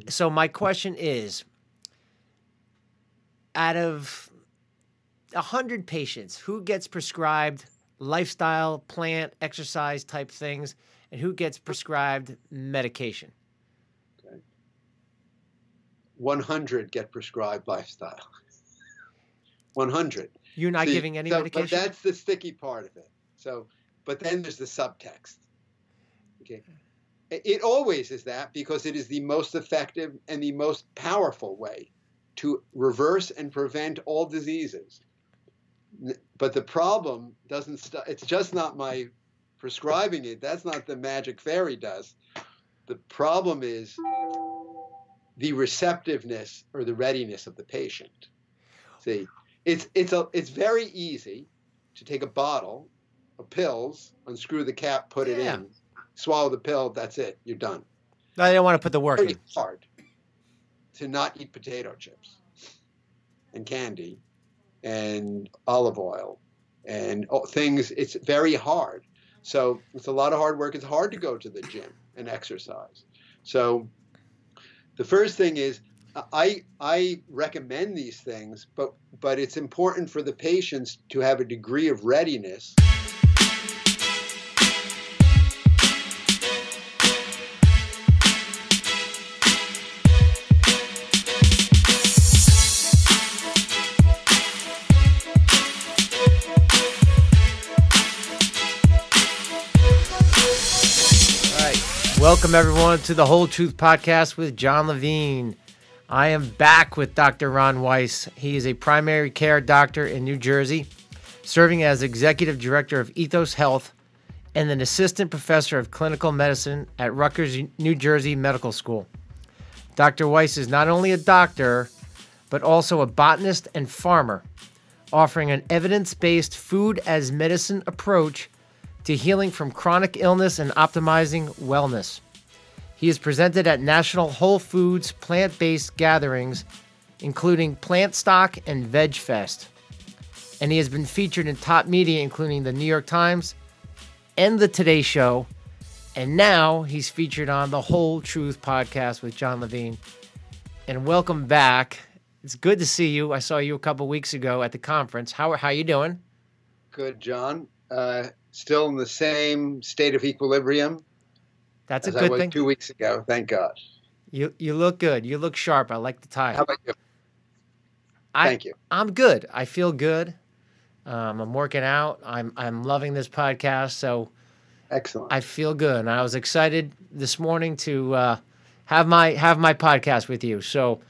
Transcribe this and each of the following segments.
So my question is, out of 100 patients, who gets prescribed lifestyle, plant, exercise type things, and who gets prescribed medication? Okay. 100 get prescribed lifestyle. 100. You're not giving any medication? But that's the sticky part of it. But then there's the subtext. Okay. It always is that, because it is the most effective and the most powerful way to reverse and prevent all diseases. But the problem doesn't stop. It's just not my prescribing it. That's not the magic fairy dust. The problem is the receptiveness or the readiness of the patient. See, it's very easy to take a bottle of pills, unscrew the cap, put it in, swallow the pill. That's it. You're done. No, they don't want to put the work in. It's hard to not eat potato chips and candy and olive oil and things. It's very hard. So it's a lot of hard work. It's hard to go to the gym and exercise. So the first thing is I recommend these things, but it's important for the patients to have a degree of readiness. Welcome, everyone, to the Whole Truth Podcast with John Levine. I am back with Dr. Ron Weiss. He is a primary care doctor in New Jersey, serving as executive director of Ethos Health and an assistant professor of clinical medicine at Rutgers, New Jersey Medical School. Dr. Weiss is not only a doctor, but also a botanist and farmer, offering an evidence-based food as medicine approach to healing from chronic illness and optimizing wellness. He is presented at National Whole Foods plant-based gatherings, including Plant Stock and Veg Fest. And he has been featured in top media, including the New York Times and the Today Show. And now he's featured on the Whole Truth Podcast with John Levine. And welcome back. It's good to see you. I saw you a couple weeks ago at the conference. How you doing? Good, John. Still in the same state of equilibrium. That's a good thing. 2 weeks ago, thank God. You look good. You look sharp. I like the tie. How about you? Thank you. I'm good. I feel good. I'm working out. I'm loving this podcast. So excellent. I feel good. And I was excited this morning to have my podcast with you. So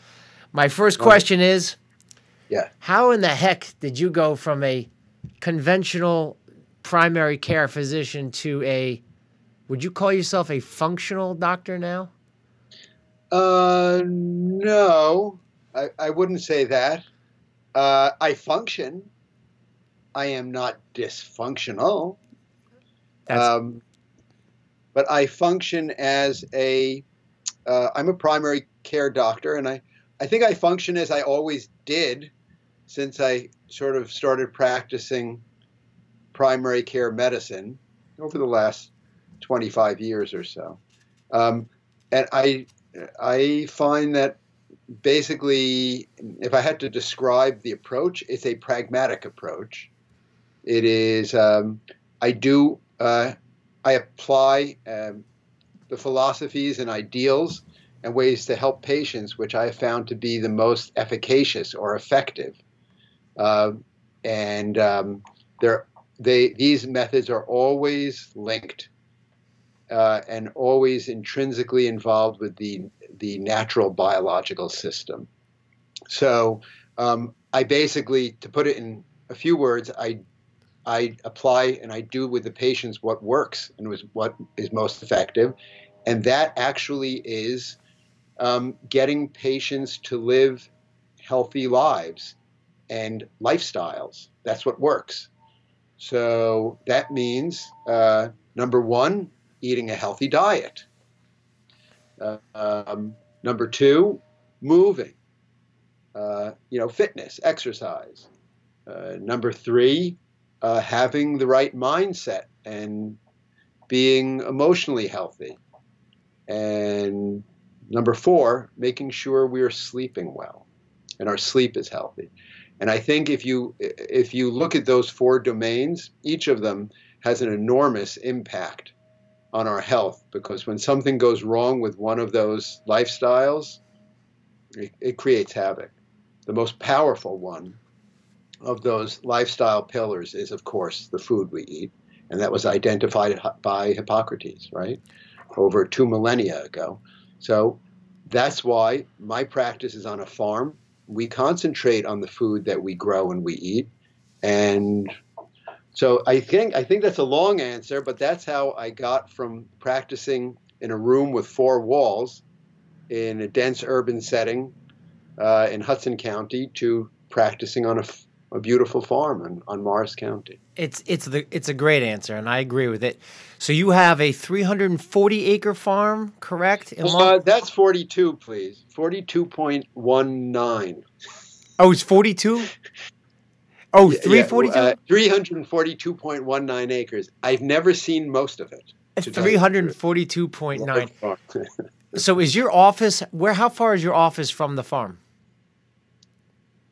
my first question is, how in the heck did you go from a conventional primary care physician to would you call yourself a functional doctor now? No, I wouldn't say that. I function. I am not dysfunctional. But I function as I'm a primary care doctor, and I think I function as I always did since I sort of started practicing primary care medicine over the last 25 years or so. And I find that basically, if I had to describe the approach, it's a pragmatic approach. It is, I apply the philosophies and ideals and ways to help patients, which I have found to be the most efficacious or effective. These methods are always linked and always intrinsically involved with the natural biological system. So I basically, to put it in a few words, I apply and I do with the patients what works and what is most effective. And that actually is getting patients to live healthy lives and lifestyles. That's what works. So that means, number one, eating a healthy diet. Number two, moving, fitness, exercise. Number three, having the right mindset and being emotionally healthy. And Number four, making sure we are sleeping well and our sleep is healthy. And I think if you look at those four domains, each of them has an enormous impact on our health, because when something goes wrong with one of those lifestyles, it creates havoc. The most powerful one of those lifestyle pillars is, of course, the food we eat. And that was identified by Hippocrates, right? Over 2 millennia ago. So that's why my practice is on a farm. We concentrate on the food that we grow and we eat. And so I think that's a long answer, but that's how I got from practicing in a room with four walls in a dense urban setting in Hudson County to practicing on a beautiful farm on Morris County. It's a great answer, and I agree with it. So you have a 340-acre farm, correct? That's 42, please. 42.19. Oh, it's 42? Oh, 342? 342.19 acres. I've never seen most of it. 342.9. So is your office, how far is your office from the farm?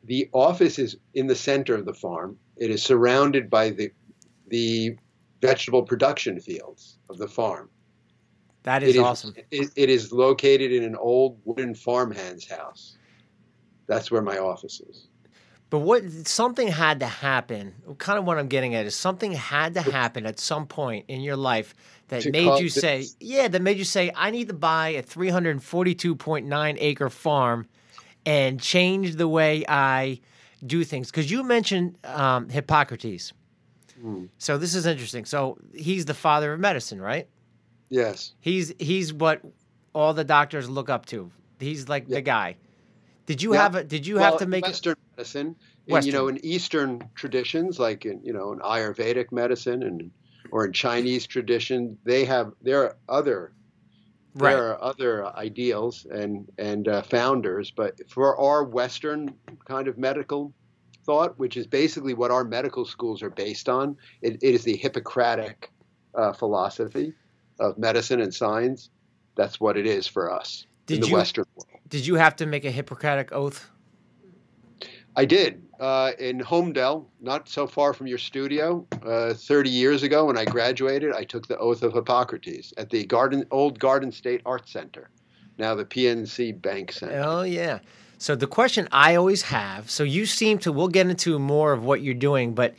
The office is in the center of the farm. It is surrounded by the vegetable production fields of the farm. That is awesome. It is located in an old wooden farmhand's house. That's where my office is. But something had to happen. Kind of what I'm getting at is something had to happen at some point in your life that made you say, I need to buy a 342.9 acre farm and change the way I do things. Because you mentioned Hippocrates. So this is interesting. So he's the father of medicine, right? Yes. He's what all the doctors look up to. He's like the guy. Did you have to make Western medicine? Western. In Eastern traditions, like in Ayurvedic medicine or in Chinese tradition, there are other ideals and founders. But for our Western kind of medical thought, which is basically what our medical schools are based on, it is the Hippocratic philosophy of medicine and science. That's what it is for us in the Western world. Did you have to make a Hippocratic oath? I did in Homedale, not so far from your studio. 30 years ago, when I graduated, I took the oath of Hippocrates at the old Garden State Art Center, now the PNC Bank Center. Oh yeah. So the question I always have. So you seem to. We'll get into more of what you're doing, but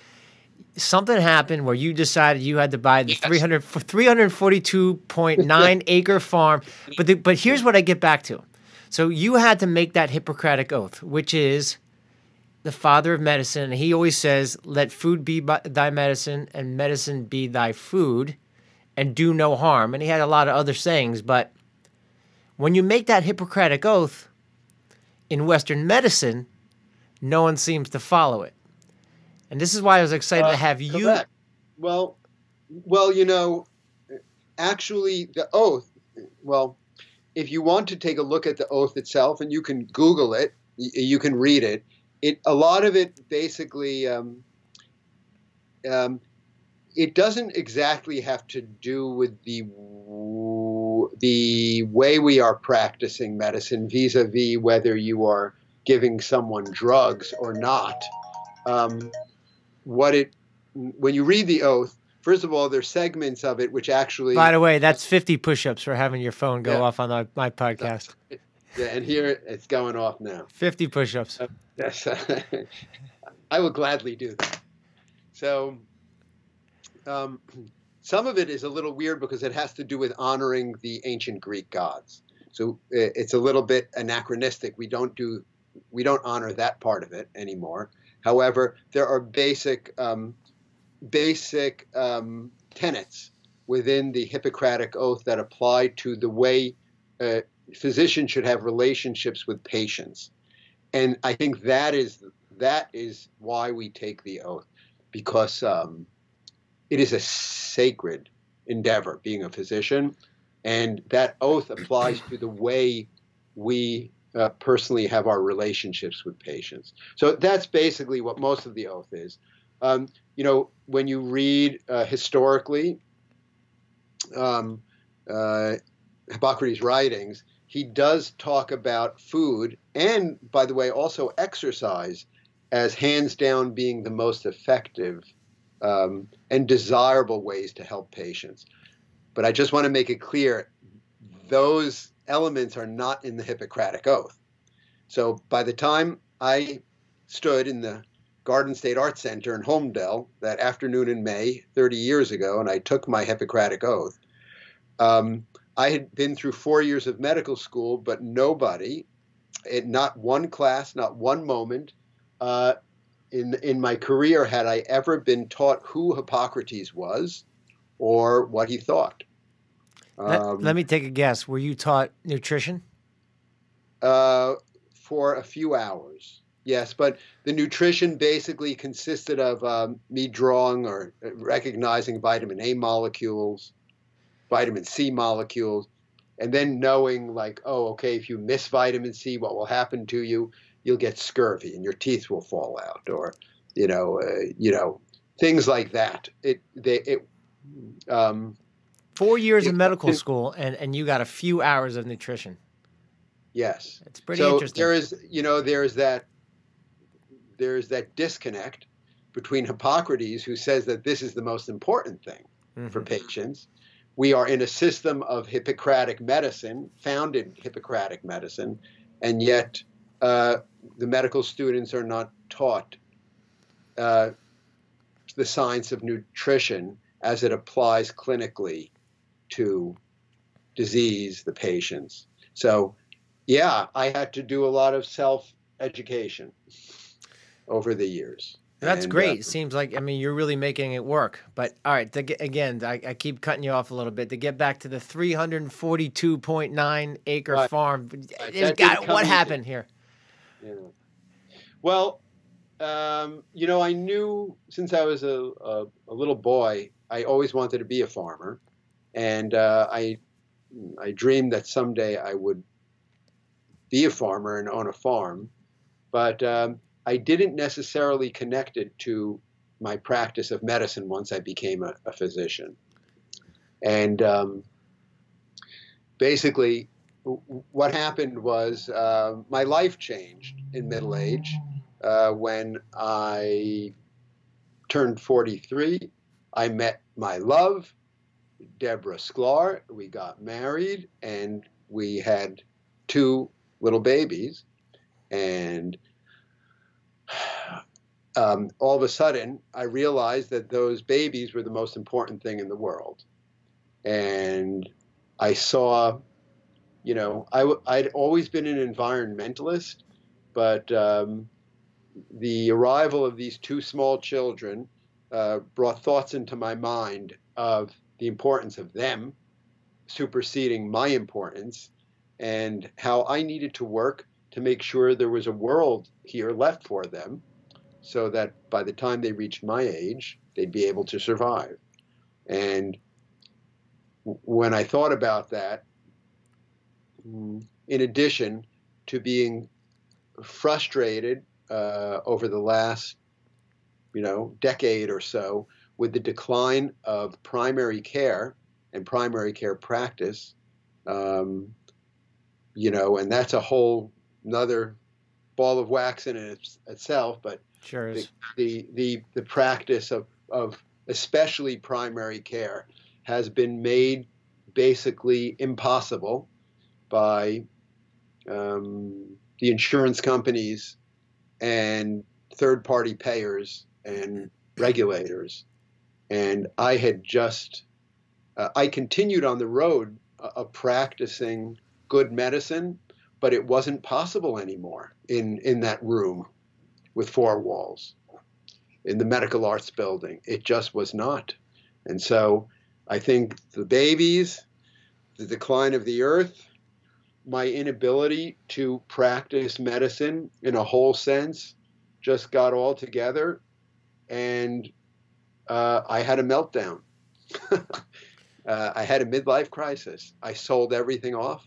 something happened where you decided you had to buy the 342.9 acre farm. But here's what I get back to. So you had to make that Hippocratic oath, which is the father of medicine. And he always says, let food be thy medicine and medicine be thy food and do no harm. And he had a lot of other sayings. But when you make that Hippocratic oath in Western medicine, no one seems to follow it. And this is why I was excited to have you. Correct. Well, actually the oath, if you want to take a look at the oath itself, and you can Google it, you can read it. A lot of it basically, it doesn't exactly have to do with the way we are practicing medicine vis-a-vis whether you are giving someone drugs or not. When you read the oath, first of all, there's segments of it which actually. By the way, that's 50 push-ups for having your phone go off on my podcast. Yeah, and here it's going off now. 50 push-ups. Yes, I will gladly do that. So, some of it is a little weird because it has to do with honoring the ancient Greek gods. So it's a little bit anachronistic. We don't honor that part of it anymore. However, there are basic tenets within the Hippocratic Oath that apply to the way physicians should have relationships with patients. And I think that is why we take the oath, because it is a sacred endeavor, being a physician, and that oath applies to the way we personally have our relationships with patients. So that's basically what most of the oath is. When you read historically Hippocrates' writings, he does talk about food and, by the way, also exercise as hands down being the most effective and desirable ways to help patients. But I just want to make it clear, those elements are not in the Hippocratic Oath. So by the time I stood in the Garden State Arts Center in Holmdel that afternoon in May 30 years ago, and I took my Hippocratic Oath, I had been through 4 years of medical school, but nobody, not one class, not one moment in my career had I ever been taught who Hippocrates was or what he thought. Let me take a guess. Were you taught nutrition? For a few hours, yes. But the nutrition basically consisted of me drawing or recognizing vitamin A molecules, vitamin C molecules, and then knowing like, oh, okay, if you miss vitamin C, what will happen to you? You'll get scurvy and your teeth will fall out, or things like that. 4 years of medical school, and you got a few hours of nutrition. Yes, it's pretty interesting. There's that disconnect between Hippocrates, who says that this is the most important thing for patients. We are in a system of Hippocratic medicine, founded Hippocratic medicine, and yet the medical students are not taught the science of nutrition as it applies clinically to disease, the patients. So, yeah, I had to do a lot of self-education over the years. That's great. It seems like, I mean, you're really making it work. But all right, again, I keep cutting you off a little bit. To get back to the 342.9 acre farm, what happened here? Yeah. Well, I knew since I was a little boy, I always wanted to be a farmer. And I dreamed that someday I would be a farmer and own a farm. But I didn't necessarily connect it to my practice of medicine once I became a physician. And basically, what happened was my life changed in middle age when I turned 43. I met my love, Deborah Sklar. We got married, and we had 2 little babies. And all of a sudden, I realized that those babies were the most important thing in the world. And I saw, I'd always been an environmentalist, but the arrival of these 2 small children brought thoughts into my mind of the importance of them superseding my importance, and how I needed to work to make sure there was a world here left for them, so that by the time they reached my age, they'd be able to survive. And when I thought about that, in addition to being frustrated over the last, decade or so with the decline of primary care and primary care practice, and that's a whole another ball of wax in itself, but sure is. The practice of especially primary care has been made basically impossible by the insurance companies and third-party payers and regulators. And I had I continued on the road of practicing good medicine, but it wasn't possible anymore in that room with 4 walls in the medical arts building. It just was not. And so I think the babies, the decline of the earth, my inability to practice medicine in a whole sense just got all together, and I had a meltdown. I had a midlife crisis. I sold everything off,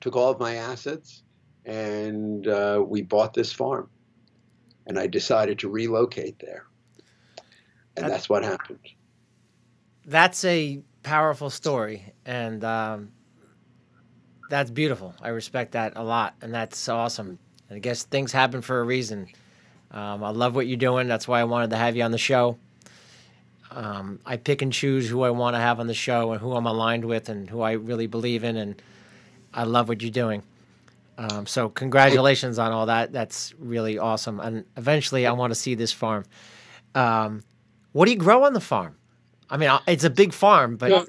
took all of my assets, and we bought this farm. And I decided to relocate there. And that's what happened. That's a powerful story. And That's beautiful. I respect that a lot, and that's awesome. And I guess things happen for a reason. I love what you're doing. That's why I wanted to have you on the show. I pick and choose who I want to have on the show and who I'm aligned with and who I really believe in, and I love what you're doing. So congratulations on all that. That's really awesome. And eventually, I want to see this farm. What do you grow on the farm? I mean, it's a big farm, but So,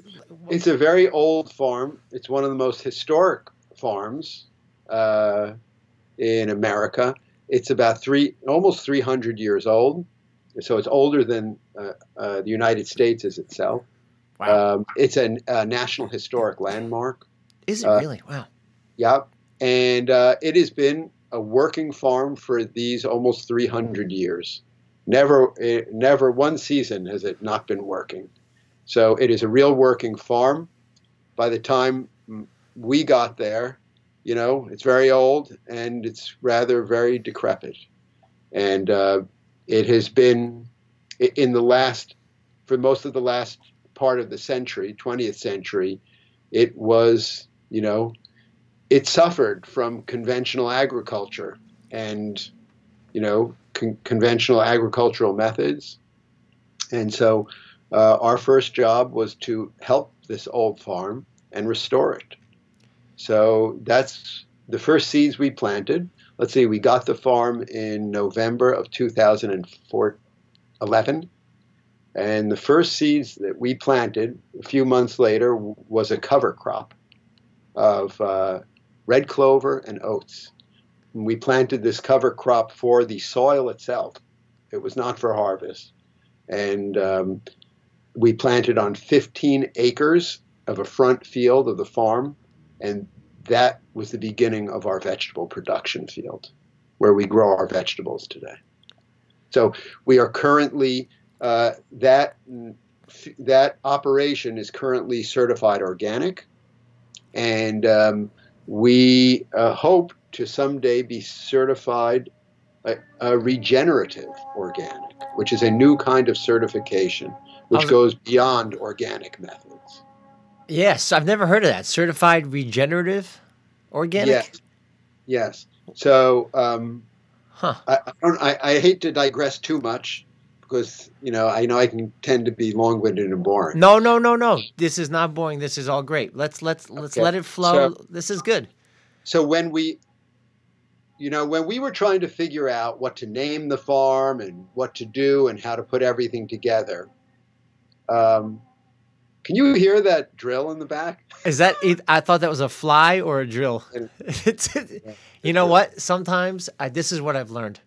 it's a very old farm. It's one of the most historic farms in America. It's about almost 300 years old. So it's older than the United States is itself. wow. It's a National Historic Landmark. Is it really? Wow. Yep. And it has been a working farm for these almost 300 years. Never one season has it not been working. So it is a real working farm. By the time we got there, it's very old and it's rather very decrepit. And it has been for most of the last part of the century, 20th century, it was, it suffered from conventional agriculture and, conventional agricultural methods. And so our first job was to help this old farm and restore it. So that's the first seeds we planted. Let's see, we got the farm in November of 2011. And the first seeds that we planted a few months later was a cover crop of red clover and oats. And we planted this cover crop for the soil itself. It was not for harvest. And we planted on 15 acres of a front field of the farm, and that was the beginning of our vegetable production field, where we grow our vegetables today. So we are currently, that operation is currently certified organic, and we hope to someday be certified regenerative organic, which is a new kind of certification, which goes beyond organic methods. Yes, I've never heard of that. Certified regenerative organic? Yes. Yes. So I hate to digress too much because, I know I can tend to be long-winded and boring. No. This is not boring. This is all great. Let's Okay. let it flow. So, this is good. So when we were trying to figure out what to name the farm and what to do and how to put everything together, can you hear that drill in the back? Is that? I thought that was a fly or a drill. You know what? Sometimes this is what I've learned.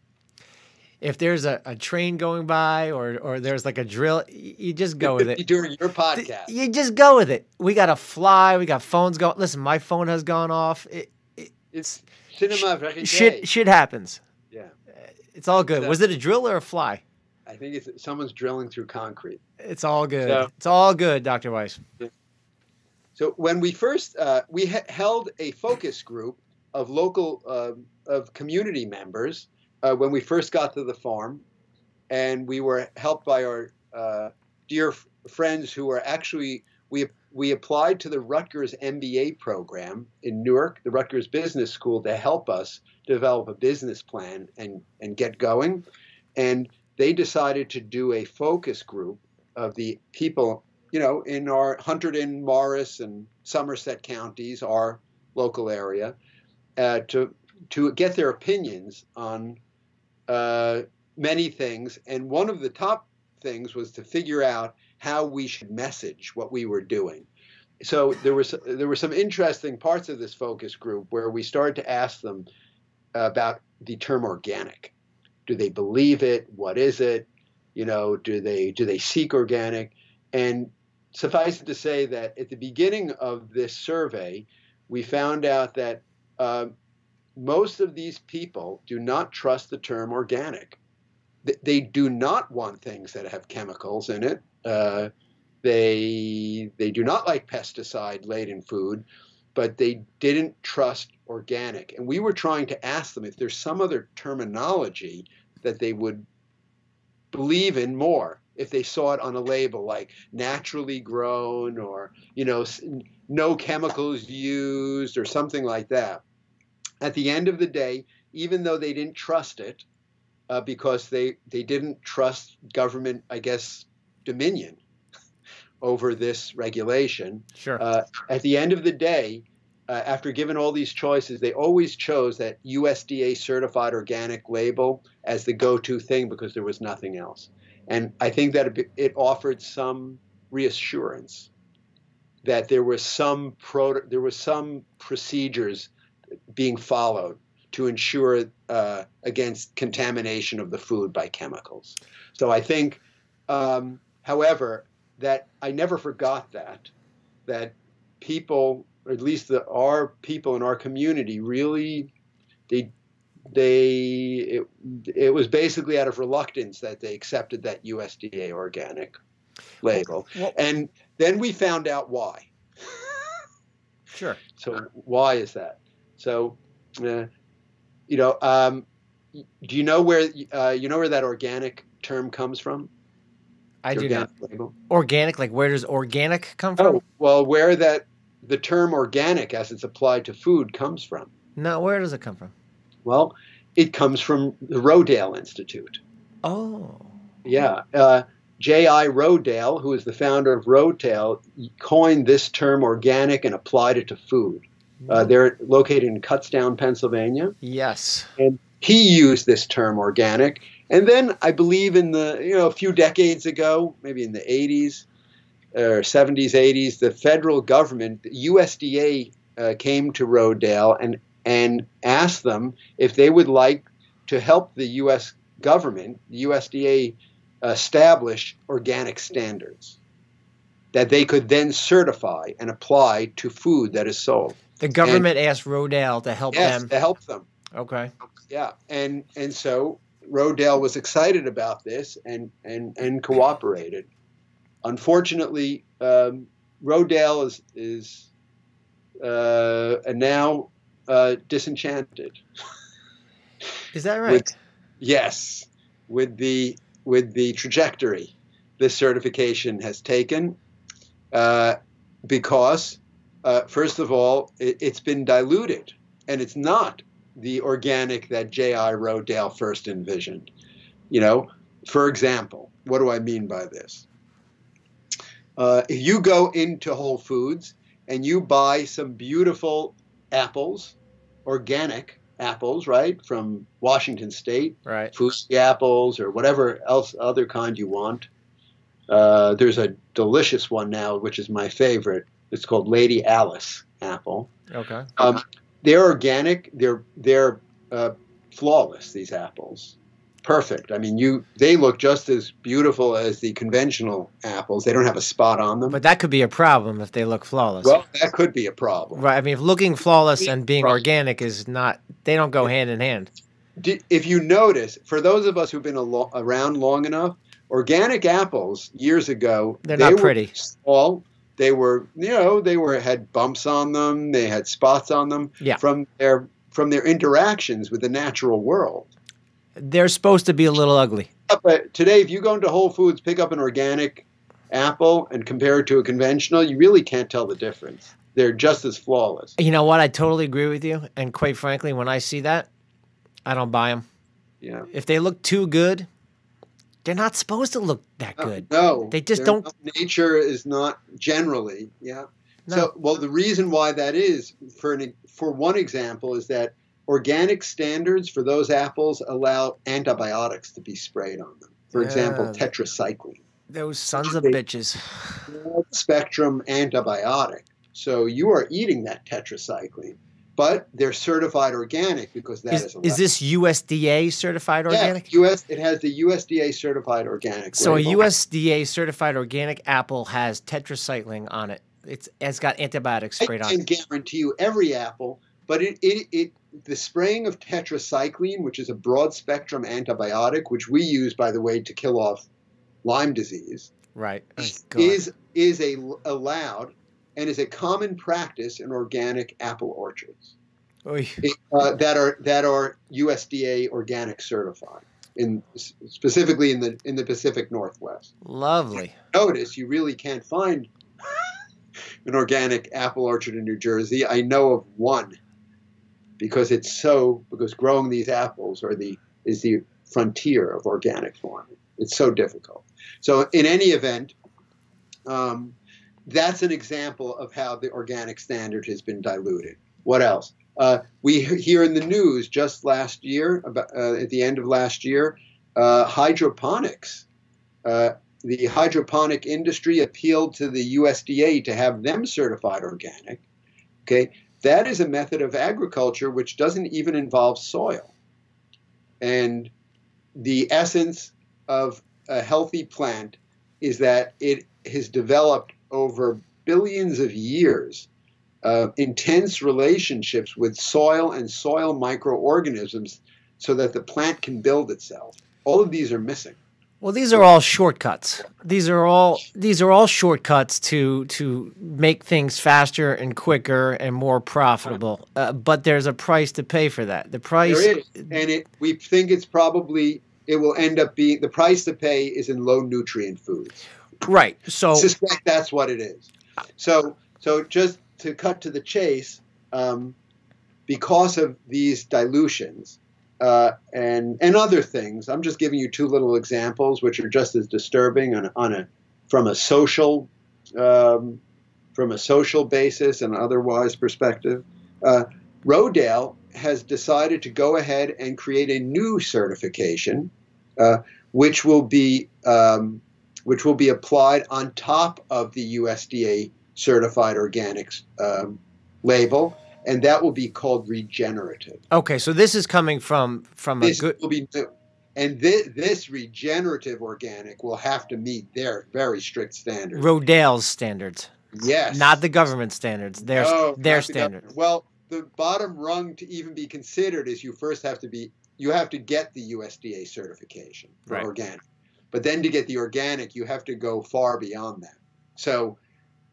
If there's a train going by or there's like a drill, you just go with it. During your podcast, You just go with it. We got a fly. We got phones going. Listen, my phone has gone off. it's cinema verite. Shit happens. Yeah, it's all good. So, was it a drill or a fly? I think someone's drilling through concrete. It's all good. So, it's all good, Dr. Weiss. So when we first we held a focus group of local of community members when we first got to the farm, and we were helped by our dear friends who were actually we applied to the Rutgers MBA program in Newark, the Rutgers Business School, to help us develop a business plan and get going. And they decided to do a focus group of the people, in our Hunterdon, Morris, and Somerset counties, our local area, to get their opinions on many things. And one of the top things was to figure out how we should message what we were doing. So there were some interesting parts of this focus group where we started to ask them about the term organic. Do they believe it? What is it? Do they seek organic? And suffice it to say that at the beginning of this survey, we found out that most of these people do not trust the term organic. They do not want things that have chemicals in it. They do not like pesticide-laden food, but they didn't trust organic. And we were trying to ask them if there's some other terminology that they would believe in more. if they saw it on a label like naturally grown or, no chemicals used or something like that. At the end of the day, even though they didn't trust it, because they didn't trust government, I guess, dominion over this regulation. Sure. At the end of the day, after given all these choices, they always chose that USDA certified organic label as the go-to thing because there was nothing else. And I think that it offered some reassurance that there was some procedures being followed to ensure against contamination of the food by chemicals. So I think, however, that I never forgot that people, or at least our people in our community, really, it was basically out of reluctance that they accepted that USDA organic label. Well, and then we found out why. Sure. So why is that? So, do you know where that organic term comes from? I do not. Label? Organic, like where does organic come from? Oh, well, where the term organic as it's applied to food comes from. No, where does it come from? Well, it comes from the Rodale Institute. Oh. Yeah. J.I. Rodale, who is the founder of Rodale, coined this term organic and applied it to food. They're located in Kutztown, Pennsylvania. Yes. And he used this term organic. And then I believe in a few decades ago, maybe in the 80s or 70s, 80s, the federal government, the USDA, came to Rodale and asked them if they would like to help the U.S. government, the USDA, establish organic standards that they could then certify and apply to food that is sold. The government asked Rodale to help them. Yes, to help them. Okay. Yeah, and so Rodale was excited about this and cooperated. Unfortunately, Rodale is now disenchanted. Is that right? With the trajectory this certification has taken, because first of all, it's been diluted, and it's not the organic that J.I. Rodale first envisioned. For example, what do I mean by this? If you go into Whole Foods and you buy some beautiful apples, organic apples, right, from Washington State, right, Fuji apples or whatever else other kind you want. There's a delicious one now, which is my favorite. It's called Lady Alice apple. Okay. They're organic. They're flawless. These apples, perfect. I mean, they look just as beautiful as the conventional apples. They don't have a spot on them. But that could be a problem if they look flawless. Well, that could be a problem. Right. I mean, if looking flawless and being organic is not, they don't go hand in hand. If you notice, for those of us who've been around long enough, organic apples years ago, they're not pretty. Were small. They were, had bumps on them. They had spots on them from their interactions with the natural world. They're supposed to be a little ugly. But today, if you go into Whole Foods, pick up an organic apple and compare it to a conventional, you really can't tell the difference. They're just as flawless. You know what? I totally agree with you. And quite frankly, when I see that, I don't buy them. Yeah. If they look too good, they're not supposed to look that good. No. They just don't. Nature is not generally. Yeah. No. So, well, the reason why that is, for one example, is that organic standards for those apples allow antibiotics to be sprayed on them. For example, tetracycline. Those sons of bitches. Spectrum antibiotic. So you are eating that tetracycline. But they're certified organic because that is allowed. Is this USDA certified organic? Yes, it has the USDA certified organic So label. A USDA certified organic apple has tetracycline on it. It's got antibiotics sprayed on it. I can guarantee you every apple, but the spraying of tetracycline, which is a broad spectrum antibiotic, which we use, by the way, to kill off Lyme disease, right, is allowed and is a common practice in organic apple orchards that are USDA organic certified. specifically in the Pacific Northwest. Lovely. Notice you really can't find an organic apple orchard in New Jersey. I know of one because growing these apples is the frontier of organic farming. It's so difficult. So in any event, that's an example of how the organic standard has been diluted. What else? We hear in the news just last year, at the end of last year, hydroponics. The hydroponic industry appealed to the USDA to have them certified organic. Okay, that is a method of agriculture which doesn't even involve soil. And the essence of a healthy plant is that it has developed over billions of years intense relationships with soil and soil microorganisms so that the plant can build itself. All of these are missing. Well, these are all shortcuts. These are all shortcuts to make things faster and quicker and more profitable. But there's a price to pay for that. The price there is, and we think it will end up being the price to pay is in low nutrient foods. Right. So I suspect that's what it is. So just to cut to the chase, because of these dilutions. And other things. I'm just giving you two little examples, which are just as disturbing from a social basis and otherwise perspective. Rodale has decided to go ahead and create a new certification, which will be applied on top of the USDA certified organics label. And that will be called regenerative. Okay, so this is coming from this will be new. And this regenerative organic will have to meet their very strict standards. Rodale's standards. Yes. Not the government standards. Their standards. Well, the bottom rung to even be considered is you have to get the USDA certification for organic. But then to get the organic, you have to go far beyond that. So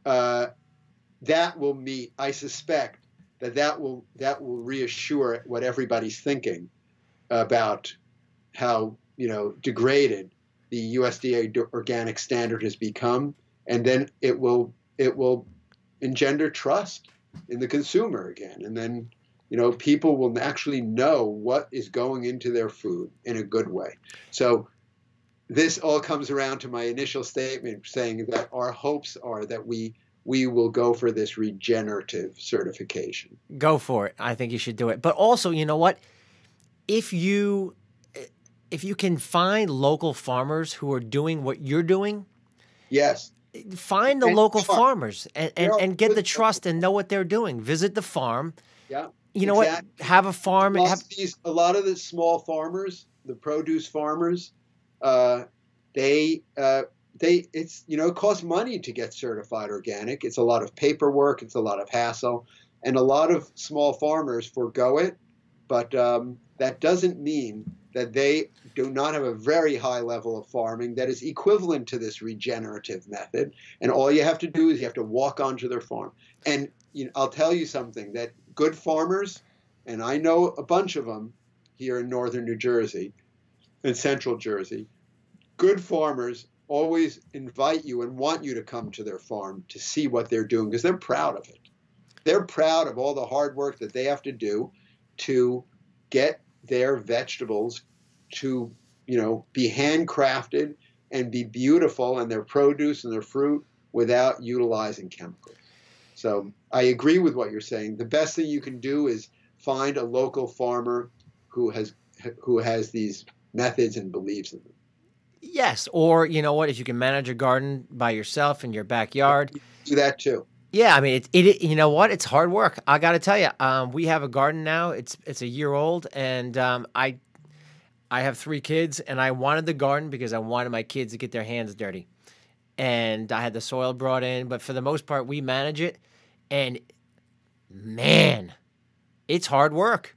that will meet, I suspect, that will reassure what everybody's thinking about how degraded the USDA organic standard has become, and then it will engender trust in the consumer again, and then people will actually know what is going into their food in a good way. So this all comes around to my initial statement saying that our hopes are that we will go for this regenerative certification. Go for it. I think you should do it. But also, you know what? If you can find local farmers who are doing what you're doing, yes, find the local farmers and get the trust and know what they're doing. Visit the farm. Yeah. You know what? Have a farm. A lot of the small farmers, the produce farmers, it costs money to get certified organic. It's a lot of paperwork. It's a lot of hassle. And a lot of small farmers forego it. But that doesn't mean that they do not have a very high level of farming that is equivalent to this regenerative method. And all you have to do is you have to walk onto their farm. And I'll tell you something, that good farmers, and I know a bunch of them here in northern New Jersey and central Jersey, good farmers always invite you and want you to come to their farm to see what they're doing because they're proud of it. They're proud of all the hard work that they have to do to get their vegetables to, be handcrafted and be beautiful, and their produce and their fruit without utilizing chemicals. So I agree with what you're saying. The best thing you can do is find a local farmer who has these methods and believes in them. Yes, or you know what? If you can manage a garden by yourself in your backyard, do that too. Yeah, I mean, it. You know what? It's hard work. I got to tell you, we have a garden now. It's a year old, and I have 3 kids, and I wanted the garden because I wanted my kids to get their hands dirty, and I had the soil brought in. But for the most part, we manage it, and man, it's hard work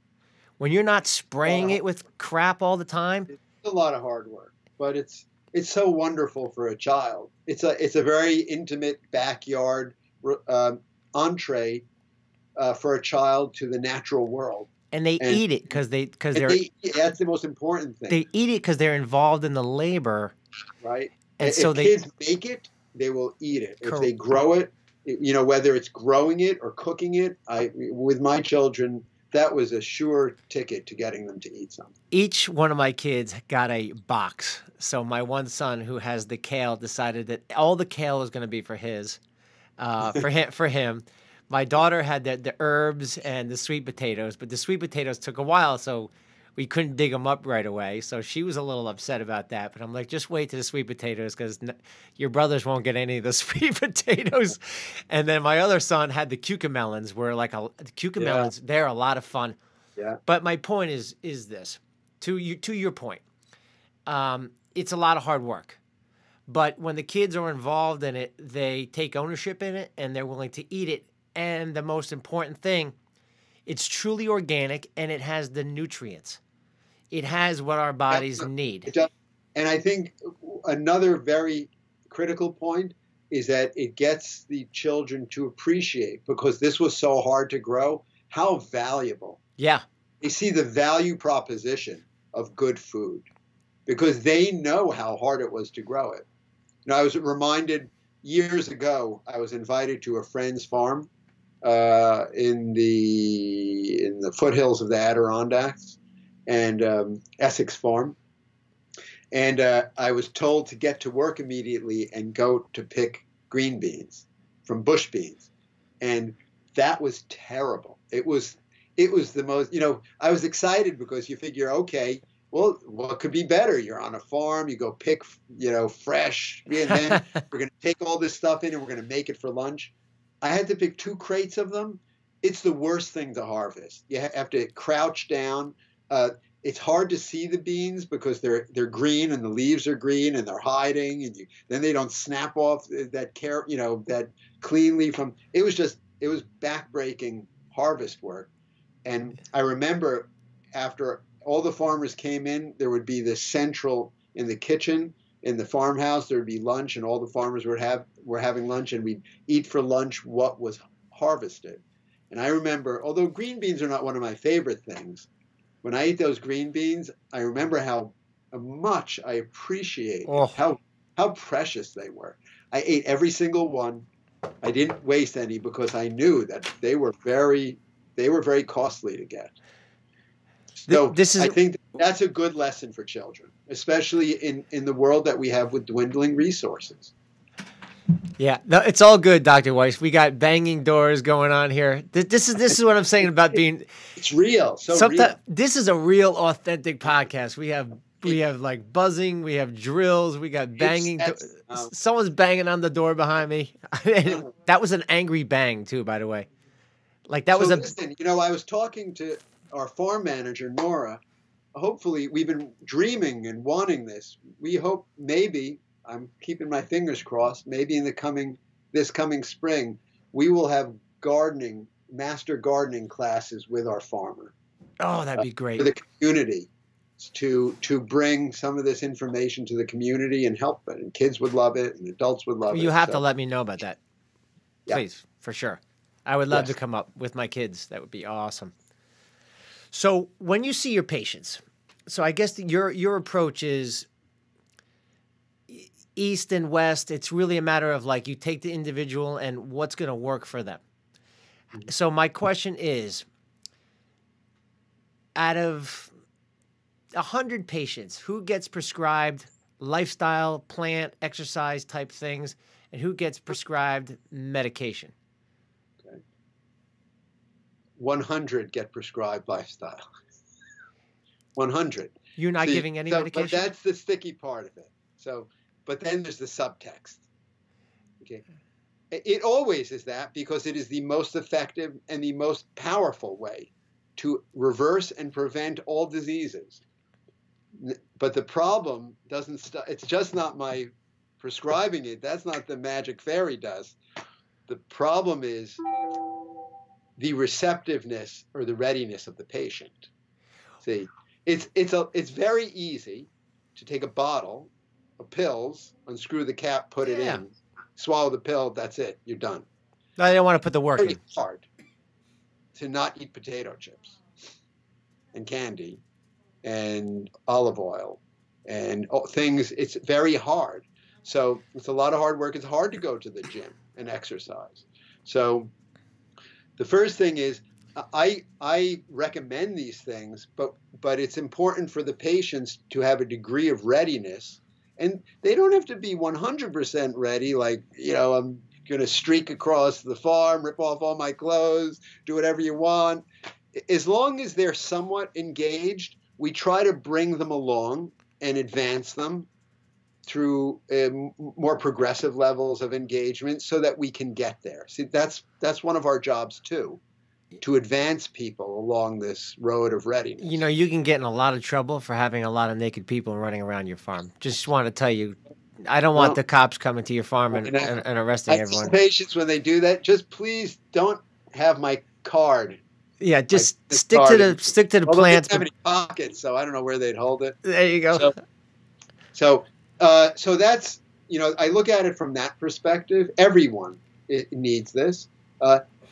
when you're not spraying it with crap all the time. It's a lot of hard work. But it's so wonderful for a child. It's a very intimate backyard entree for a child to the natural world. And they and, eat it because that's the most important thing. they eat it because they're involved in the labor, Right? and so If kids make it, they will eat it. If they grow it, whether it's growing it or cooking it, with my children, that was a sure ticket to getting them to eat something. Each one of my kids got a box. So my one son, who has the kale, decided that all the kale was going to be for him. My daughter had the herbs and the sweet potatoes, but the sweet potatoes took a while, so we couldn't dig them up right away. So she was a little upset about that. But I'm like, just wait to the sweet potatoes because your brothers won't get any of the sweet potatoes. And then my other son had the cucamelons, where the cucamelons, they're a lot of fun. Yeah. But my point is this, to your point, it's a lot of hard work. But when the kids are involved in it, they take ownership in it and they're willing to eat it. And the most important thing, it's truly organic and it has the nutrients. It has what our bodies need. And I think another very critical point is that it gets the children to appreciate, because this was so hard to grow, how valuable. Yeah. They see the value proposition of good food because they know how hard it was to grow it. I was reminded years ago, I was invited to a friend's farm in the foothills of the Adirondacks, and Essex Farm. And I was told to get to work immediately and go to pick green beans from bush beans. And that was terrible. It was the most, I was excited because you figure, okay, well, what could be better? You're on a farm, you go pick, fresh, and then we're going to take all this stuff in and we're going to make it for lunch. I had to pick 2 crates of them. It's the worst thing to harvest. You have to crouch down. It's hard to see the beans because they're green and the leaves are green and they're hiding, and then they don't snap off that that cleanly from. It was backbreaking harvest work. And I remember after all the farmers came in, there would be this central in the kitchen in the farmhouse. There would be lunch, and all the farmers were having lunch, and we'd eat for lunch what was harvested. And I remember, although green beans are not one of my favorite things, when I eat those green beans, I remember how much I appreciate how precious they were. I ate every single one. I didn't waste any because I knew that they were very costly to get. So I think that's a good lesson for children, especially in the world that we have with dwindling resources. Yeah, no, it's all good, Dr. Weiss. We got banging doors going on here. This is what I'm saying about being. It's real. Real. This is a real, authentic podcast. We have like buzzing. We have drills. We got banging. Someone's banging on the door behind me. That was an angry bang too, by the way. Like that was listen, I was talking to our farm manager, Nora. Hopefully, we've been dreaming and wanting this. We hope maybe. I'm keeping my fingers crossed. Maybe in this coming spring, we will have master gardening classes with our farmer. Oh, that'd be great. For the community, to bring some of this information to the community and help it. And kids would love it, and adults would love it. You have to let me know about that, please, for sure. I would love to come up with my kids. That would be awesome. So when you see your patients, so I guess your approach is East and West. It's really a matter of like you take the individual and what's going to work for them. So my question is, out of 100 patients, who gets prescribed lifestyle, plant, exercise type things, and who gets prescribed medication? 100 get prescribed lifestyle. 100. You're not giving any medication? But that's the sticky part of it. But then there's the subtext. Okay. It always is that because it is the most effective and the most powerful way to reverse and prevent all diseases. But the problem it's just not my prescribing it. That's not the magic fairy dust. The problem is the receptiveness or the readiness of the patient. See, it's very easy to take a bottle of pills, unscrew the cap, put it in, swallow the pill, that's it, you're done. No, I don't want to put the work in. It's hard to not eat potato chips. and candy and olive oil and things. It's very hard. So it's a lot of hard work. It's hard to go to the gym and exercise. So the first thing is I recommend these things, but it's important for the patients to have a degree of readiness, and they don't have to be 100% ready. Like, I'm going to streak across the farm, rip off all my clothes, do whatever you want. As long as they're somewhat engaged, we try to bring them along and advance them through more progressive levels of engagement so that we can get there. See, that's one of our jobs too, to advance people along this road of readiness. You can get in a lot of trouble for having a lot of naked people running around your farm. Just want to tell you, I don't want the cops coming to your farm and arresting everyone. I tell patients when they do that, just please don't have my card. Yeah, just stick to the plants. They don't have any pockets, so I don't know where they'd hold it. There you go. So that's, I look at it from that perspective. Everyone needs this.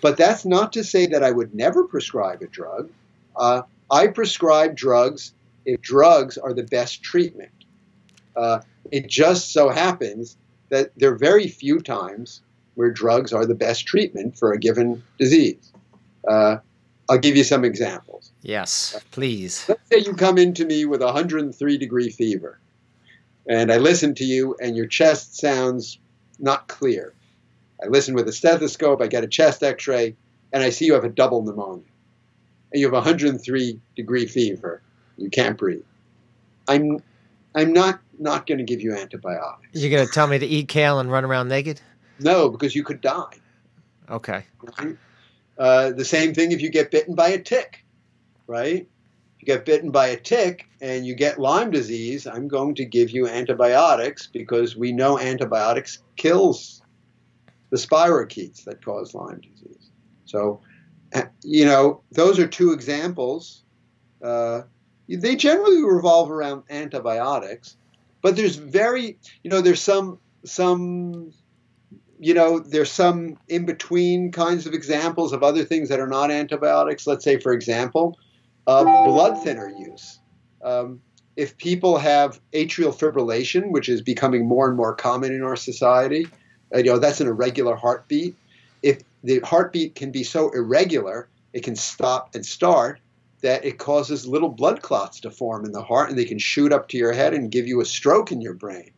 But that's not to say that I would never prescribe a drug. I prescribe drugs if drugs are the best treatment. It just so happens that there are very few times where drugs are the best treatment for a given disease. I'll give you some examples. Yes, please. Let's say you come into me with 103-degree fever, and I listen to you, and your chest sounds not clear. I listen with a stethoscope, I get a chest x-ray, and I see you have a double pneumonia. And you have 103-degree fever. You can't breathe. I'm not going to give you antibiotics. You're going to tell me to eat kale and run around naked? No, because you could die. Okay. Right? The same thing if you get bitten by a tick, right? If you get bitten by a tick and you get Lyme disease, I'm going to give you antibiotics because we know antibiotics kills the spirochetes that cause Lyme disease. So, those are two examples. They generally revolve around antibiotics, but there's there's some in-between kinds of examples of other things that are not antibiotics. Let's say, for example, blood thinner use. If people have atrial fibrillation, which is becoming more and more common in our society, that's an irregular heartbeat. If the heartbeat can be so irregular, it can stop and start, that it causes little blood clots to form in the heart, and they can shoot up to your head and give you a stroke in your brain.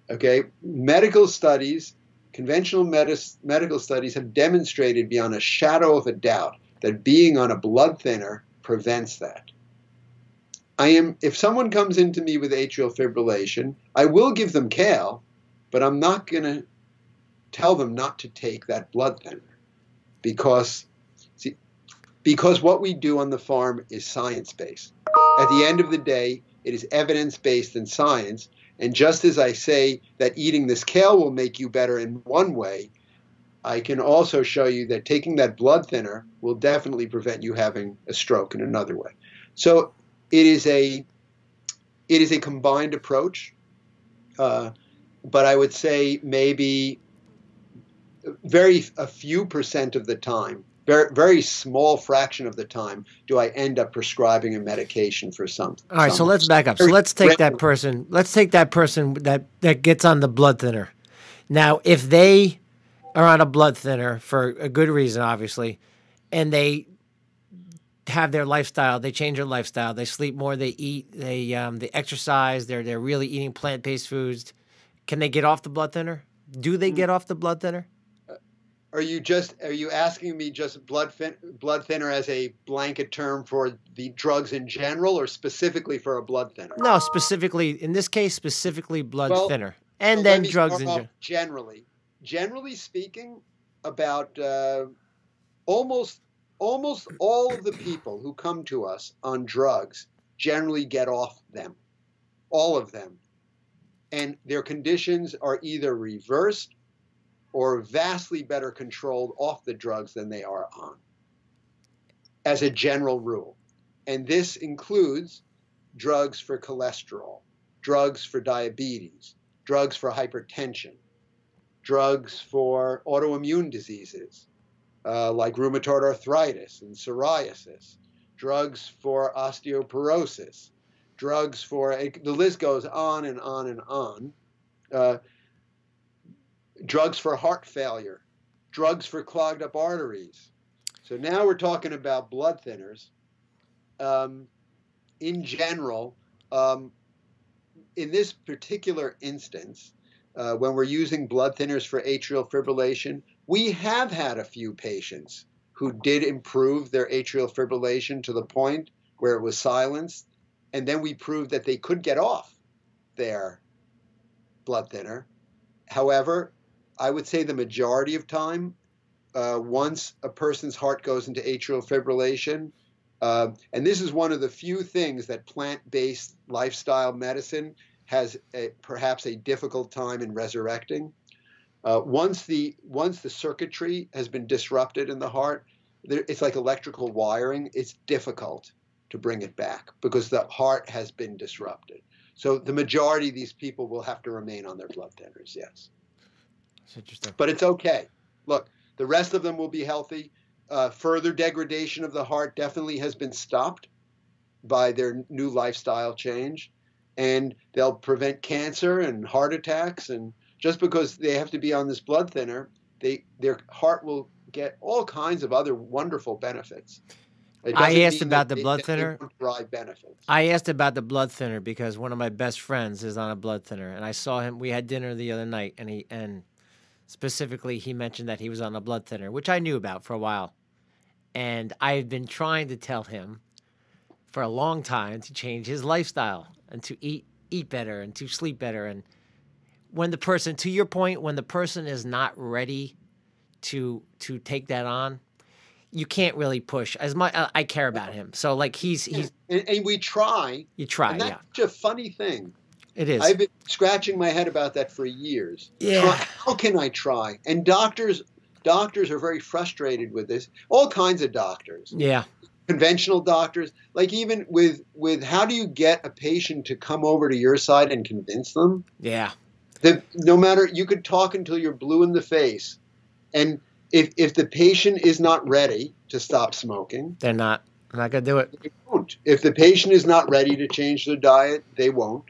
Okay, medical studies, conventional medical studies have demonstrated beyond a shadow of a doubt that being on a blood thinner prevents that. If someone comes into me with atrial fibrillation, I will give them kale, but I'm not going to tell them not to take that blood thinner because what we do on the farm is science-based. At the end of the day, it is evidence-based in science. And just as I say that eating this kale will make you better in one way, I can also show you that taking that blood thinner will definitely prevent you having a stroke in another way. So it is a combined approach, but I would say maybe a few percent of the time, very small fraction of the time, do I end up prescribing a medication for something. All right, so let's back up. So let's take that person. Let's take that person that gets on the blood thinner. Now, if they are on a blood thinner for a good reason, obviously, and they have their lifestyle, they change their lifestyle, they sleep more, they eat, they exercise, they're really eating plant-based foods. Can they get off the blood thinner? Do they get off the blood thinner? Are you asking me just blood thinner as a blanket term for the drugs in general, or specifically for a blood thinner? No, specifically in this case, specifically blood thinner, and then drugs in general. Generally speaking, about almost all of the people who come to us on drugs generally get off them, all of them, and their conditions are either reversed or vastly better controlled off the drugs than they are on, as a general rule. And this includes drugs for cholesterol, drugs for diabetes, drugs for hypertension, drugs for autoimmune diseases like rheumatoid arthritis and psoriasis, drugs for osteoporosis, drugs for, the list goes on and on and on, drugs for heart failure, drugs for clogged up arteries. So now we're talking about blood thinners. In general, in this particular instance, when we're using blood thinners for atrial fibrillation, we have had a few patients who did improve their atrial fibrillation to the point where it was silenced, and then we proved that they could get off their blood thinner. However, I would say the majority of time, once a person's heart goes into atrial fibrillation, and this is one of the few things that plant-based lifestyle medicine has perhaps a difficult time in resurrecting. Once the circuitry has been disrupted in the heart, it's like electrical wiring. It's difficult to bring it back because the heart has been disrupted. So the majority of these people will have to remain on their blood thinners, yes. That's interesting. But it's okay. Look, the rest of them will be healthy. Further degradation of the heart definitely has been stopped by their new lifestyle change, and they'll prevent cancer and heart attacks. And just because they have to be on this blood thinner, their heart will get all kinds of other wonderful benefits. I asked about the blood thinner. Benefits. I asked about the blood thinner because one of my best friends is on a blood thinner, and I saw him. We had dinner the other night, and specifically he mentioned that he was on a blood thinner, which I knew about for a while, and I've been trying to tell him for a long time to change his lifestyle and to eat better and to sleep better. And when the person, to your point, when the person is not ready to take that on, you can't really push as much. I care about him, so like he's and we try. You try, and that's such a funny thing. It is. I've been scratching my head about that for years. Yeah. How can I try? And doctors are very frustrated with this. All kinds of doctors. Yeah. Conventional doctors, like even with how do you get a patient to come over to your side and convince them? Yeah. That no matter, you could talk until you're blue in the face, and if the patient is not ready to stop smoking, they're not gonna do it. They won't. If the patient is not ready to change their diet, they won't.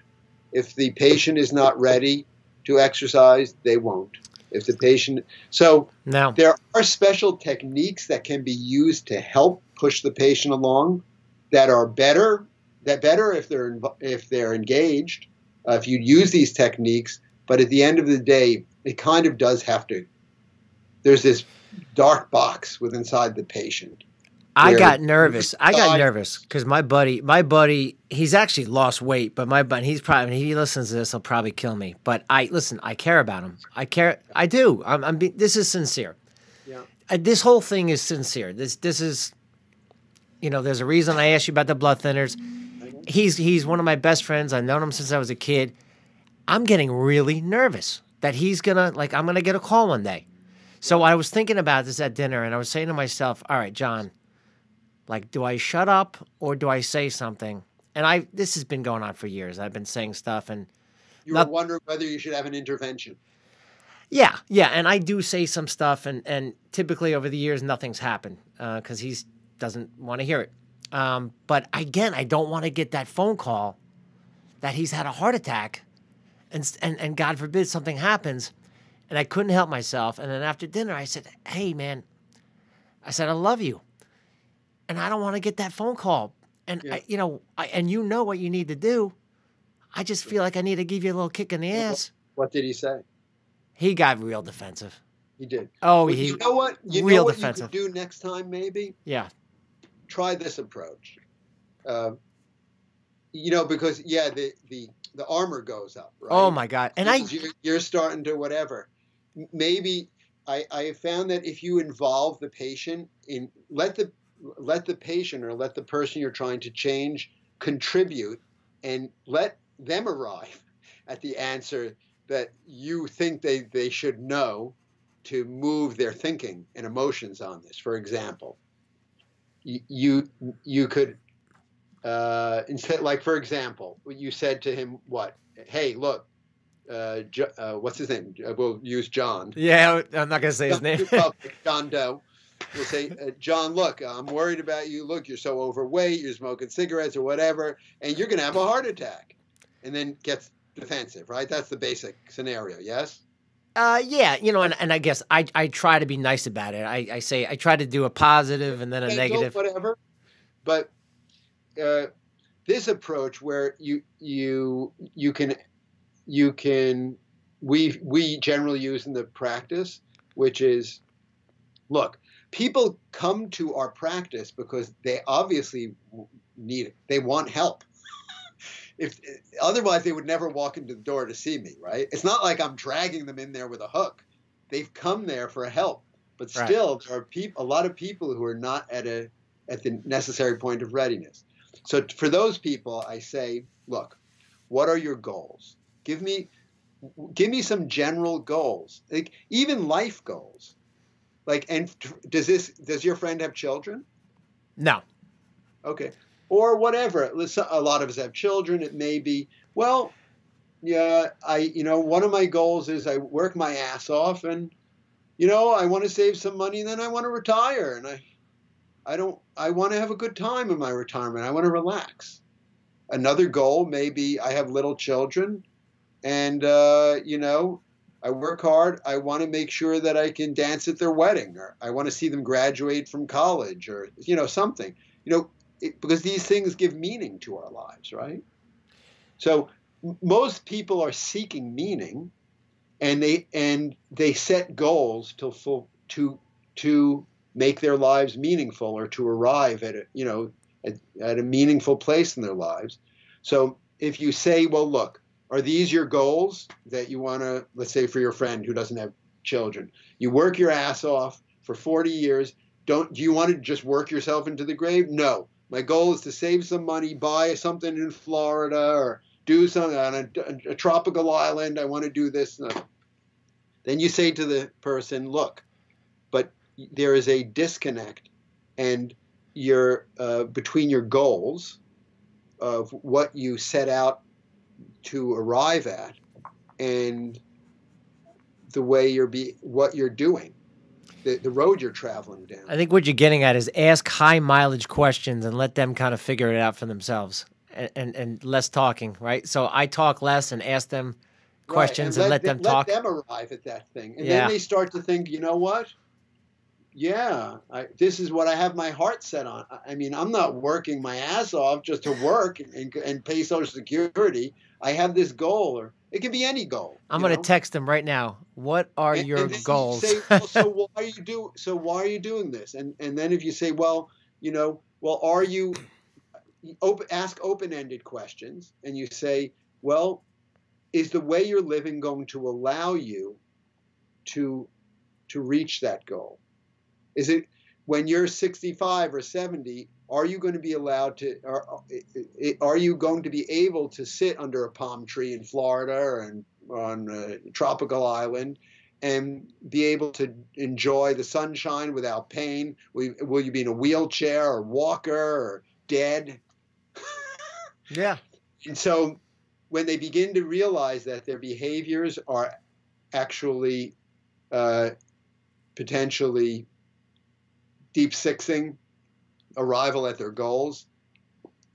If the patient is not ready to exercise, they won't. If the patient, so now there are special techniques that can be used to help push the patient along that are better if they're engaged, if you use these techniques. But at the end of the day, it kind of does have to. There's this dark box inside the patient. I got nervous because my buddy, he's actually lost weight, but my buddy, he listens to this, he'll probably kill me. But I care about him. I do. This is sincere. Yeah. This whole thing is sincere. This is, there's a reason I asked you about the blood thinners. He's one of my best friends. I've known him since I was a kid. I'm getting really nervous that I'm gonna get a call one day. So I was thinking about this at dinner, and I was saying to myself, all right, John, do I shut up or do I say something? And this has been going on for years. I've been saying stuff, and you were wondering whether you should have an intervention. Yeah, and I do say some stuff, and typically over the years nothing's happened because he doesn't want to hear it. But again, I don't want to get that phone call that he's had a heart attack, and God forbid something happens. And I couldn't help myself. And then after dinner, I said, hey, man, I love you. And I don't want to get that phone call. And, yeah. And you know what you need to do. I just feel like I need to give you a little kick in the ass. What did he say? He got real defensive. He did. Oh, well, you know what? You real know what defensive. You could do next time, maybe? Yeah. Try this approach. Because, the armor goes up, right? Oh, my God. And you're starting to whatever. Maybe I found that if you involve the patient in let the patient or let the person you're trying to change contribute and let them arrive at the answer that you think they should know to move their thinking and emotions on this. For example, you could instead, like for example, you said to him, what? Hey, look. What's his name? We'll use John. Yeah, I'm not going to say his name. John Doe. We'll say, John, look, I'm worried about you. Look, you're so overweight. You're smoking cigarettes or whatever, and you're going to have a heart attack. And then gets defensive, right? That's the basic scenario, yes? Yeah, and I guess I try to be nice about it. I say I try to do a positive and then a negative. Whatever. But this approach where you can we generally use in the practice, which is, look, people come to our practice because they obviously need it. They want help. If otherwise they would never walk into the door to see me, right? It's not like I'm dragging them in there with a hook. They've come there for help, but still there are a lot of people who are not at the necessary point of readiness. So for those people, I say, look, what are your goals? Give me some general goals, like even life goals. Like, and does your friend have children? No. Okay. Or whatever. A lot of us have children. It may be, well, yeah, one of my goals is I work my ass off and, I want to save some money and then I want to retire. And I want to have a good time in my retirement. I want to relax. Another goal may be I have little children and, I work hard. I want to make sure that I can dance at their wedding, or I want to see them graduate from college, or, something, because these things give meaning to our lives, right? So most people are seeking meaning, and they set goals to make their lives meaningful, or to arrive at a meaningful place in their lives. So if you say, well, look, are these your goals that you want to, let's say for your friend who doesn't have children, you work your ass off for 40 years. Do you want to just work yourself into the grave? No. My goal is to save some money, buy something in Florida, or do something on a tropical island. I want to do this. Then you say to the person, look, but there is a disconnect and between your goals of what you set out to arrive at and the way what you're doing. The road you're traveling down. I think what you're getting at is ask high mileage questions and let them kind of figure it out for themselves, and less talking, right? So I talk less and ask them questions and let them talk. Let them arrive at that thing. And then they start to think, you know what? Yeah, this is what I have my heart set on. I mean, I'm not working my ass off just to work and pay Social Security. I have this goal, or it can be any goal. I'm going to text them right now. What are your goals? You say, well, so why are you doing this? And then if you say, are you ask open-ended questions, and you say, well, is the way you're living going to allow you to reach that goal? Is it when you're 65 or 70? Are you going to be allowed to? Are you going to be able to sit under a palm tree in Florida and on a tropical island, and be able to enjoy the sunshine without pain? Will you be in a wheelchair or walker or dead? Yeah. And so when they begin to realize that their behaviors are actually potentially deep sixing arrival at their goals,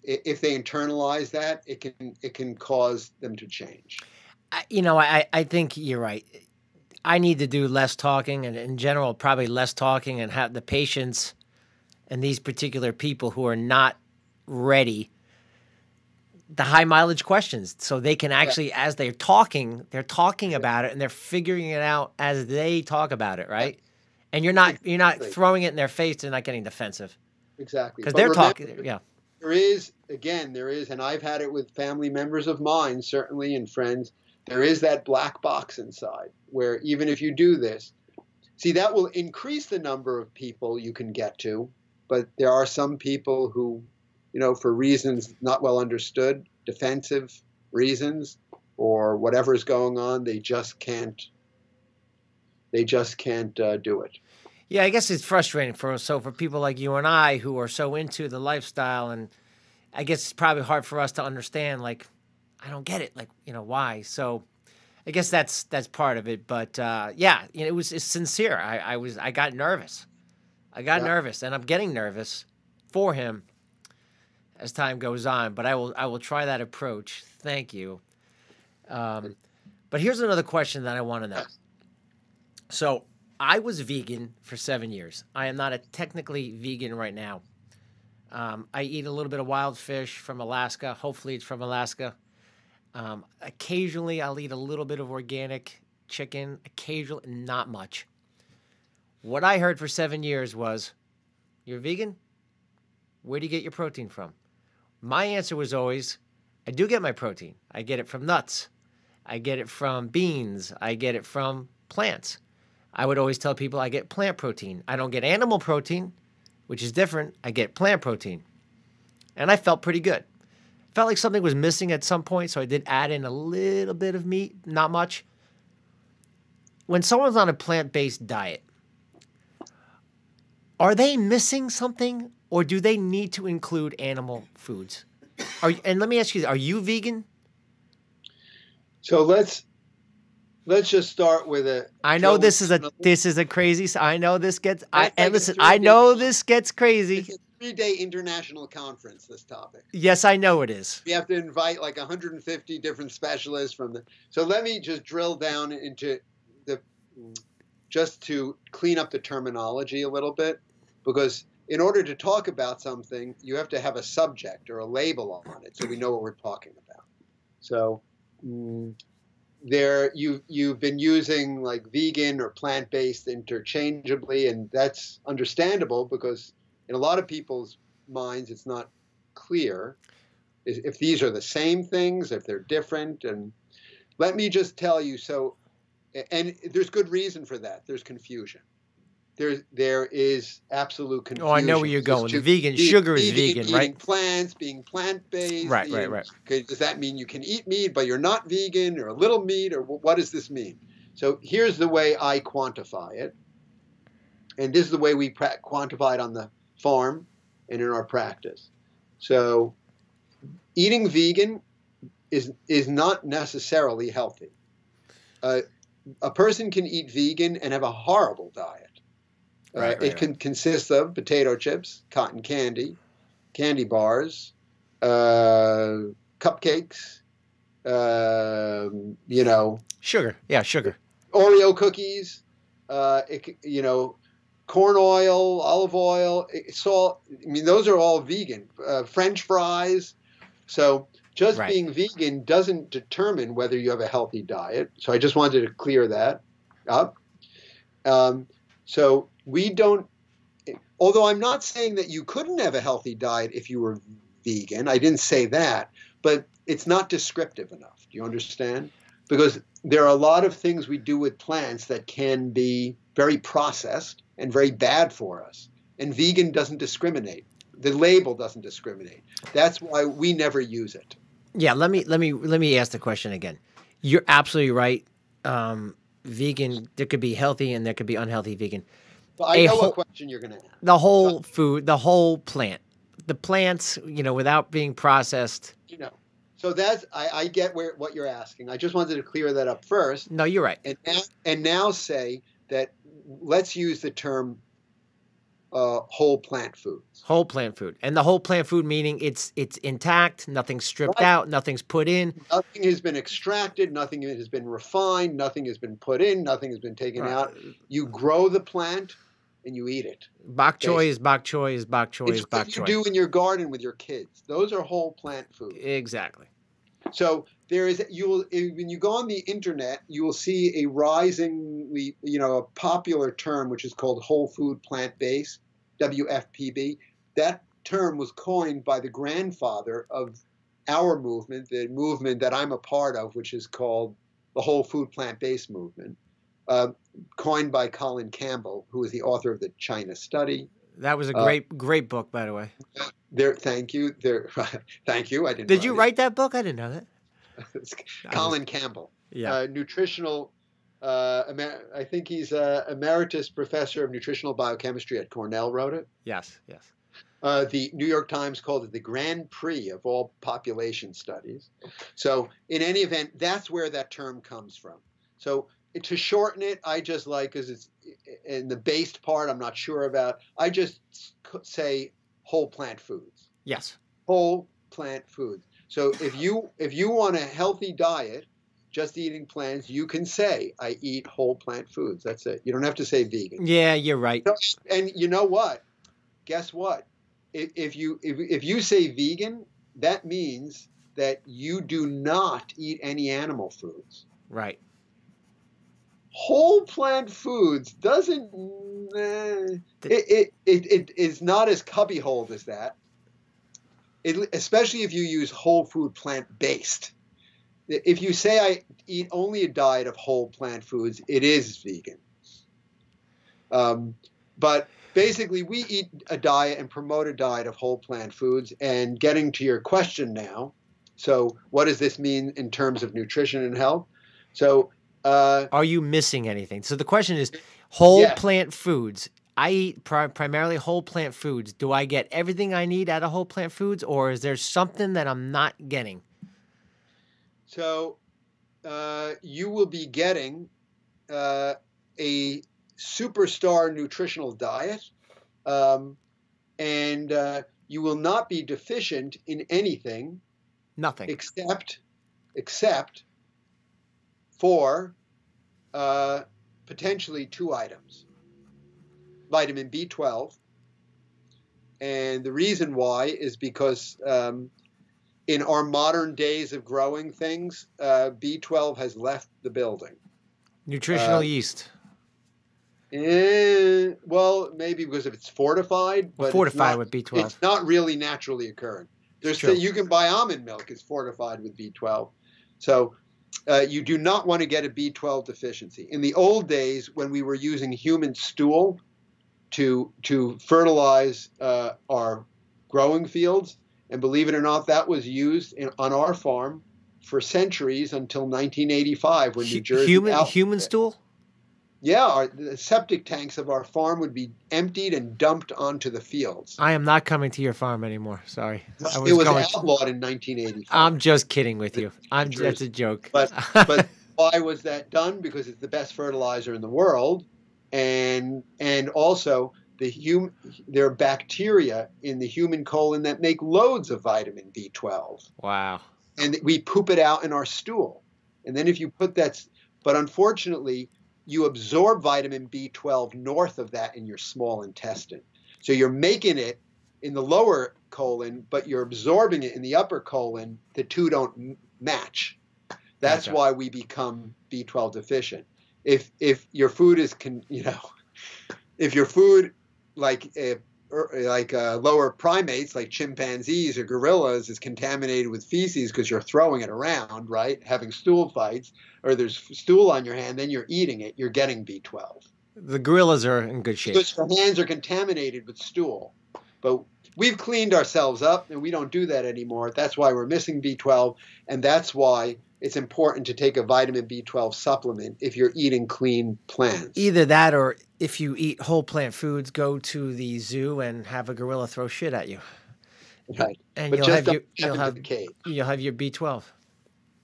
if they internalize that, it can cause them to change. I think you're right. I need to do less talking, and in general, probably less talking, and have the patience and these particular people who are not ready, the high mileage questions, so they can actually, as they're talking about it, and they're figuring it out as they talk about it, right? Yeah. And you're not throwing it in their face. They're not getting defensive. Exactly. Because they're talking. Yeah. There is, and I've had it with family members of mine, certainly, and friends. There is that black box inside where even if you do this, see, that will increase the number of people you can get to. But there are some people who, for reasons not well understood, defensive reasons, or whatever's going on, they just can't do it. Yeah, I guess it's frustrating for people like you and I who are so into the lifestyle, and I guess it's probably hard for us to understand, like, I don't get it, like, why. So I guess that's part of it. But it's sincere. I got nervous. I got Yeah. nervous, and I'm getting nervous for him as time goes on. But I will try that approach. Thank you. But here's another question that I want to know. So I was vegan for 7 years. I am not technically vegan right now. I eat a little bit of wild fish from Alaska. Hopefully, it's from Alaska. Occasionally, I'll eat a little bit of organic chicken. Occasionally, not much. What I heard for 7 years was, "You're vegan? Where do you get your protein from?" My answer was always, "I do get my protein. I get it from nuts. I get it from beans. I get it from plants." I would always tell people I get plant protein. I don't get animal protein, which is different. I get plant protein. And I felt pretty good. Felt like something was missing at some point, so I did add in a little bit of meat, not much. When someone's on a plant-based diet, are they missing something, or do they need to include animal foods? And let me ask you, are you vegan? So let's just start with a. I know this is a crazy. I know this gets. Listen. I know this gets crazy. It's a 3-day international conference. This topic. Yes, I know it is. We have to invite like 150 different specialists from the. So let me just drill down into just to clean up the terminology a little bit, because in order to talk about something, you have to have a subject or a label on it, so we know what we're talking about. So. There, you've been using like vegan or plant-based interchangeably, and that's understandable because in a lot of people's minds it's not clear if these are the same things, if they're different. And let me just tell you, so, and there's good reason for that. There's confusion. There is absolute confusion. Oh, I know where you're going. The vegan sugar is vegan, right? Eating plants, being plant-based. Right. Okay, does that mean you can eat meat, but you're not vegan, or a little meat, or what does this mean? So here's the way I quantify it, and this is the way we quantify it on the farm and in our practice. So eating vegan is not necessarily healthy. A person can eat vegan and have a horrible diet. It can consist of potato chips, cotton candy, candy bars, cupcakes, sugar. Yeah, sugar. Oreo cookies, corn oil, olive oil, salt. I mean, those are all vegan. French fries. So just being vegan doesn't determine whether you have a healthy diet. So I just wanted to clear that up. So we don't, although I'm not saying that you couldn't have a healthy diet if you were vegan. I didn't say that, but it's not descriptive enough. Do you understand? Because there are a lot of things we do with plants that can be very processed and very bad for us. And vegan doesn't discriminate. The label doesn't discriminate. That's why we never use it. Yeah, let me ask the question again. You're absolutely right. Vegan, there could be healthy and there could be unhealthy vegan. Well, I know what question you're going to ask. The whole food, the whole plant, the plants, without being processed. So that's I get what you're asking. I just wanted to clear that up first. No, you're right. And now say that let's use the term whole plant foods. Whole plant food. And the whole plant food meaning it's intact, nothing's stripped out, nothing's put in. Nothing has been extracted, nothing has been refined, nothing has been put in, nothing has been taken out. You grow the plant and you eat it. Bok choy is bok choy is bok choy is bok choy. It's what you do in your garden with your kids. Those are whole plant foods. Exactly. So when you go on the internet, you will see a risingly, a popular term which is called whole food plant-based, WFPB. That term was coined by the grandfather of our movement, the movement that I'm a part of, which is called the whole food plant-based movement, coined by Colin Campbell, who is the author of the China Study. That was a great book, by the way. Thank you. Thank you. I didn't. Did you write that book? I didn't know that. Colin Campbell. Yeah. Nutritional. I think he's emeritus professor of nutritional biochemistry at Cornell. Wrote it. Yes. The New York Times called it the Grand Prix of all population studies. So in any event, that's where that term comes from. So to shorten it, I just like, because it's in the based part, I'm not sure about. I just say whole plant foods. Yes. Whole plant foods. So if you want a healthy diet, just eating plants, you can say I eat whole plant foods. That's it. You don't have to say vegan. Yeah, you're right. And you know what? Guess what? If you say vegan, that means that you do not eat any animal foods. Right. Whole plant foods doesn't. It is not as cubbyholed as that. Especially if you use whole food plant based. If you say I eat only a diet of whole plant foods, it is vegan. But basically, we eat a diet and promote a diet of whole plant foods. And getting to your question now, so what does this mean in terms of nutrition and health? So, are you missing anything? So the question is, whole yes. plant foods. I eat primarily whole plant foods. Do I get everything I need out of whole plant foods, or is there something that I'm not getting? So you will be getting a superstar nutritional diet, and you will not be deficient in anything. Nothing. Except for potentially 2 items. Vitamin B12. And the reason why is because in our modern days of growing things, B12 has left the building. Nutritional yeast. Well, maybe because if it's fortified. But fortified with B12. It's not really naturally occurring. You can buy almond milk. It's fortified with B12. So you do not want to get a B12 deficiency. In the old days, when we were using human stool to fertilize our growing fields, and believe it or not, that was used on our farm for centuries until 1985 when New Jersey human stool. Yeah, the septic tanks of our farm would be emptied and dumped onto the fields. I am not coming to your farm anymore. Sorry. It was outlawed in 1985. I'm just kidding with you. That's a joke. But why was that done? Because it's the best fertilizer in the world, and also there are bacteria in the human colon that make loads of vitamin B12. Wow. And we poop it out in our stool. And then if you put that, but unfortunately, you absorb vitamin B12 north of that in your small intestine. So you're making it in the lower colon, but you're absorbing it in the upper colon. The two don't match. That's why we become B12 deficient. If your food is, if your food like lower primates like chimpanzees or gorillas is contaminated with feces because you're throwing it around, right? Having stool fights, or there's stool on your hand, then you're eating it, you're getting B12. The gorillas are in good shape. Because your hands are contaminated with stool. But we've cleaned ourselves up, and we don't do that anymore. That's why we're missing B12, and that's why it's important to take a vitamin B12 supplement if you're eating clean plants. Either that, or if you eat whole plant foods, go to the zoo and have a gorilla throw shit at you. Right. And but you'll have your B12.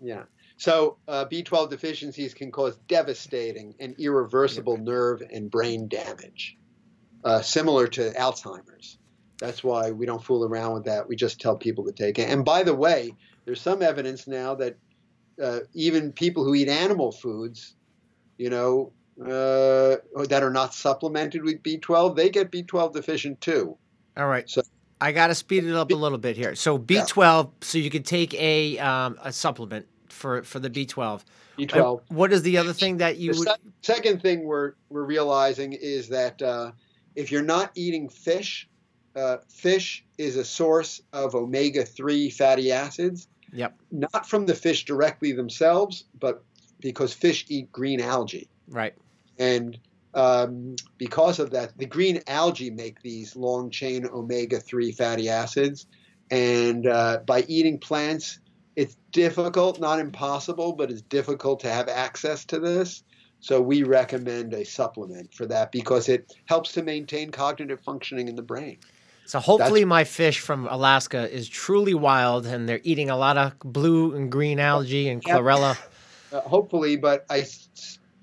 Yeah. So B12 deficiencies can cause devastating and irreversible nerve and brain damage, similar to Alzheimer's. That's why we don't fool around with that. We just tell people to take it. And by the way, there's some evidence now that even people who eat animal foods, that are not supplemented with B12, they get B12 deficient too. All right. So I got to speed it up a little bit here. So B12, so you could take a supplement for the B12. B12. What is the other thing that you would? Second thing we're realizing is that if you're not eating fish, fish is a source of omega-3 fatty acids. Yep. Not from the fish directly themselves, but because fish eat green algae. Right. And because of that, the green algae make these long-chain omega-3 fatty acids. And by eating plants, it's difficult, not impossible, but it's difficult to have access to this. So we recommend a supplement for that because it helps to maintain cognitive functioning in the brain. So hopefully my fish from Alaska is truly wild and they're eating a lot of blue and green algae and chlorella. Hopefully, but I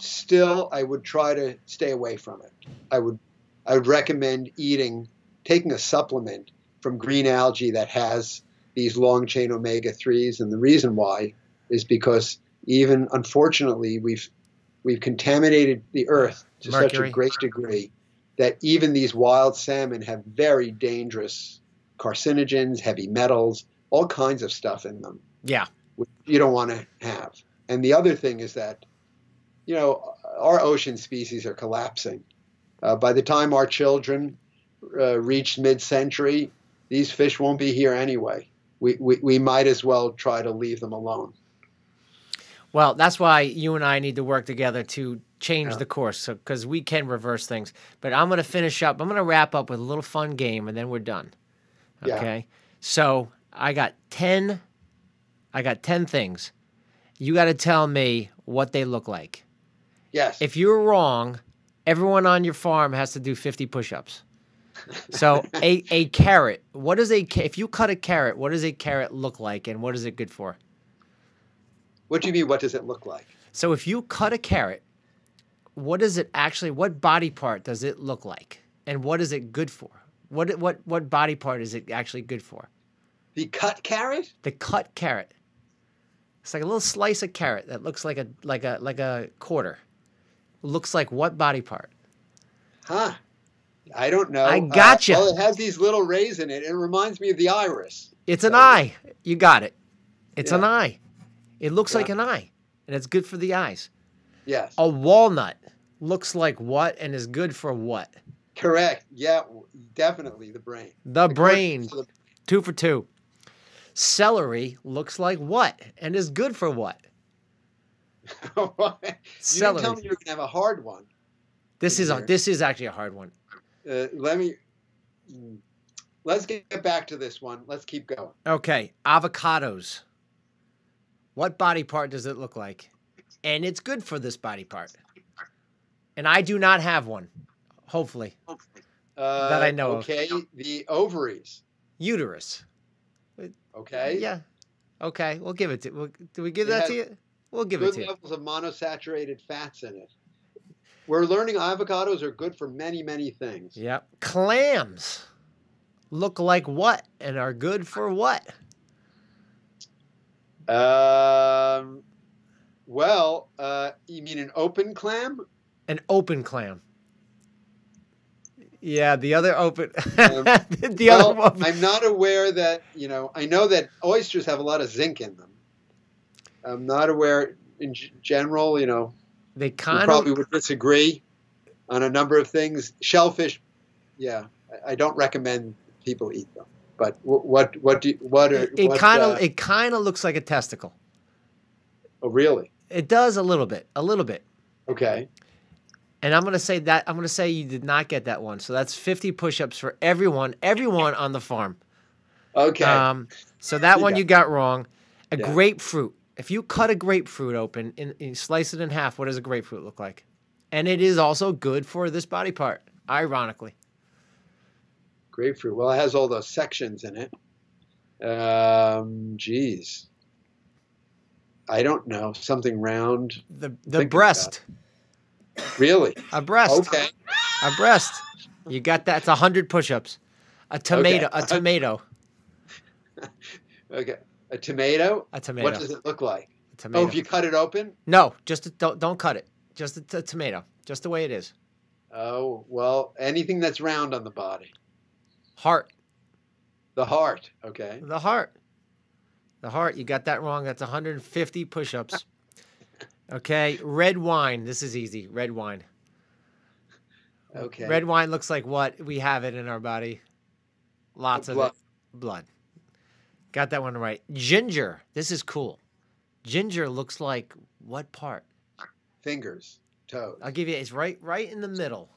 still, I would try to stay away from it. I would recommend taking a supplement from green algae that has these long chain omega-3s. And the reason why is because even, unfortunately, we've contaminated the earth to such a great degree that even these wild salmon have very dangerous carcinogens, heavy metals, all kinds of stuff in them. Yeah. Which you don't want to have. And the other thing is that, our ocean species are collapsing. By the time our children reach mid-century, these fish won't be here anyway. We might as well try to leave them alone. Well, that's why you and I need to work together to change the course, because we can reverse things. But I'm going to finish up. I'm going to wrap up with a little fun game, and then we're done. Okay? Yeah. So I got 10 things. You got to tell me what they look like. Yes. If you're wrong, everyone on your farm has to do 50 push-ups. So a carrot, if you cut a carrot, what does a carrot look like, and what is it good for? What do you mean, what does it look like? So if you cut a carrot, what body part does it look like? And what is it good for? What body part is it actually good for? The cut carrot? The cut carrot. It's like a little slice of carrot that looks like a quarter. Looks like what body part? Huh. I don't know. I gotcha. Well, it has these little rays in it. It reminds me of the iris. It's an eye. You got it. It's an eye. It looks like an eye, and it's good for the eyes. Yes. A walnut looks like what and is good for what? Correct. Yeah, definitely the brain. The brain. 2 for 2. Celery looks like what and is good for what? You didn't tell me you were going to have a hard one. This is actually a hard one. Let's get back to this one. Let's keep going. Okay, avocados. What body part does it look like? And it's good for this body part. And I do not have one, hopefully, that I know of. Okay, the ovaries. Uterus. Okay. Yeah. Okay, we'll give it to. Do we give that to you? We'll give it to you. Good levels of monosaturated fats in it. We're learning avocados are good for many, many things. Yep. Clams look like what and are good for what? You mean an open clam? An open clam. Yeah, the other open. Other one. I'm not aware that, I know that oysters have a lot of zinc in them. I'm not aware in general, they probably would disagree on a number of things. Shellfish, yeah, I don't recommend people eat them. But it kind of looks like a testicle. Oh, really? It does a little bit. Okay. And I'm going to say you did not get that one. So that's 50 push-ups for everyone on the farm. Okay. So that one you got wrong. Grapefruit. If you cut a grapefruit open and slice it in half, what does a grapefruit look like? And it is also good for this body part, ironically. Grapefruit. Well, it has all those sections in it. Geez. I don't know. Something round. The breast. Really? A breast. Okay. A breast. You got that. It's 100 push-ups. A tomato. Okay. A tomato. Okay. A tomato? A tomato. What does it look like? A tomato. Oh, if you cut it open? No, don't cut it. Just a tomato. Just the way it is. Oh, well, anything that's round on the body. Heart. The heart. Okay. The heart. The heart. You got that wrong. That's 150 push-ups. Okay. Red wine. This is easy. Red wine. Okay. Red wine looks like what? We have it in our body. Lots of it. Blood. Got that one right. Ginger. This is cool. Ginger looks like what part? Fingers. Toes. I'll give you. It's right in the middle.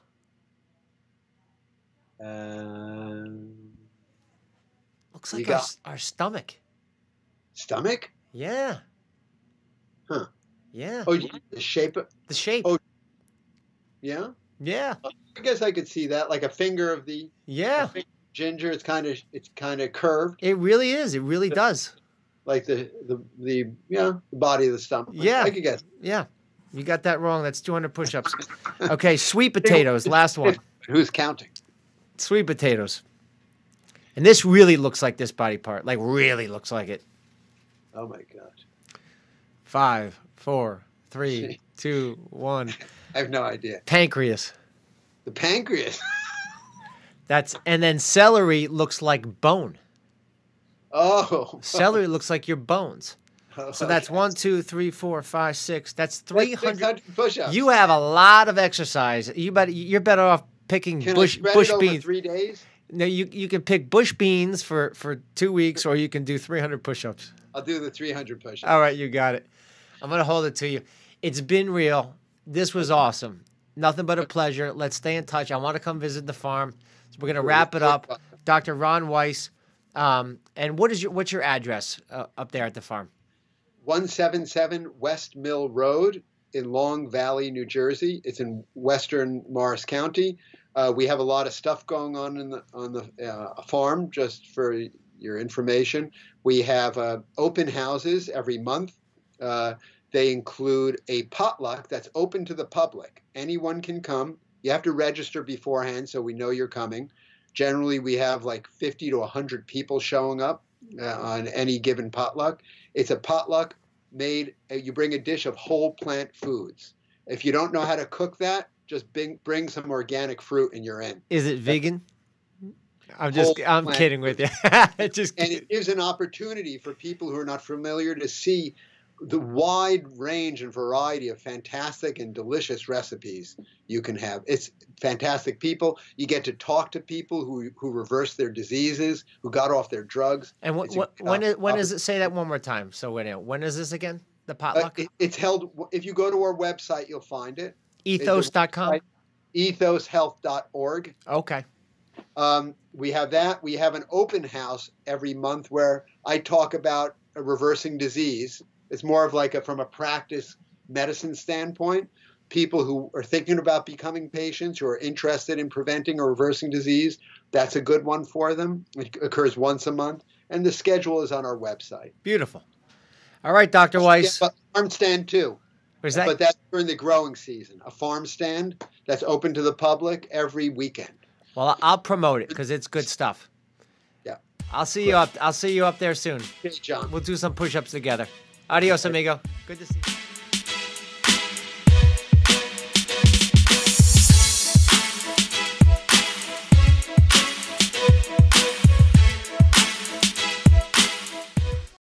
Looks like our stomach. Stomach? Yeah. Huh. Yeah. Oh, the shape. The shape. Oh. Yeah. Yeah. I guess I could see that, like a finger of the. Yeah. Ginger. It's kind of curved. It really is. It really does. Like the body of the stomach. Yeah. I could guess. Yeah. You got that wrong. That's 200 push-ups. Okay, sweet potatoes. Last one. Who's counting? Sweet potatoes. And this really looks like this body part. Like, really looks like it. Oh, my God. 5, 4, 3, 2, 1. I have no idea. Pancreas. The pancreas. And then celery looks like bone. Oh. Celery looks like your bones. So that's 1, 2, 3, 4, 5, 6. That's 300 push-ups. You have a lot of exercise. You're better off picking bush it over beans. 3 days? No, you can pick bush beans for 2 weeks, or you can do 300 push-ups. I'll do the 300 push-ups. All right, you got it. I'm gonna hold it to you. It's been real. This was awesome. Nothing but a pleasure. Let's stay in touch. I want to come visit the farm. So we're gonna wrap it up. Dr. Ron Weiss. And what's your address up there at the farm? 177 West Mill Road in Long Valley, New Jersey. It's in western Morris County. We have a lot of stuff going on on the farm. Just for your information, we have open houses every month. They include a potluck that's open to the public. Anyone can come. You have to register beforehand so we know you're coming. Generally, we have like 50 to 100 people showing up on any given potluck. It's a potluck made, you bring a dish of whole plant foods. If you don't know how to cook that, just bring some organic fruit and you're in. Is it vegan? I'm kidding with you. And it gives an opportunity for people who are not familiar to see the wide range and variety of fantastic and delicious recipes you can have. It's fantastic people. You get to talk to people who reverse their diseases, who got off their drugs. And when is it? Say that one more time. So when is this again? The potluck? It's held. If you go to our website, you'll find it. Ethos.com? Ethoshealth.org. Okay. We have that. We have an open house every month where I talk about reversing disease. It's more of like from a practice medicine standpoint. People who are thinking about becoming patients, who are interested in preventing or reversing disease, that's a good one for them. It occurs once a month, and the schedule is on our website. Beautiful. All right, Dr. Weiss. Yeah, farm stand too. Where's that? But that's during the growing season. A farm stand that's open to the public every weekend. Well, I'll promote it because it's good stuff. Yeah. I'll see you up there soon. Okay, John. We'll do some push-ups together. Adios, amigo. Good to see you.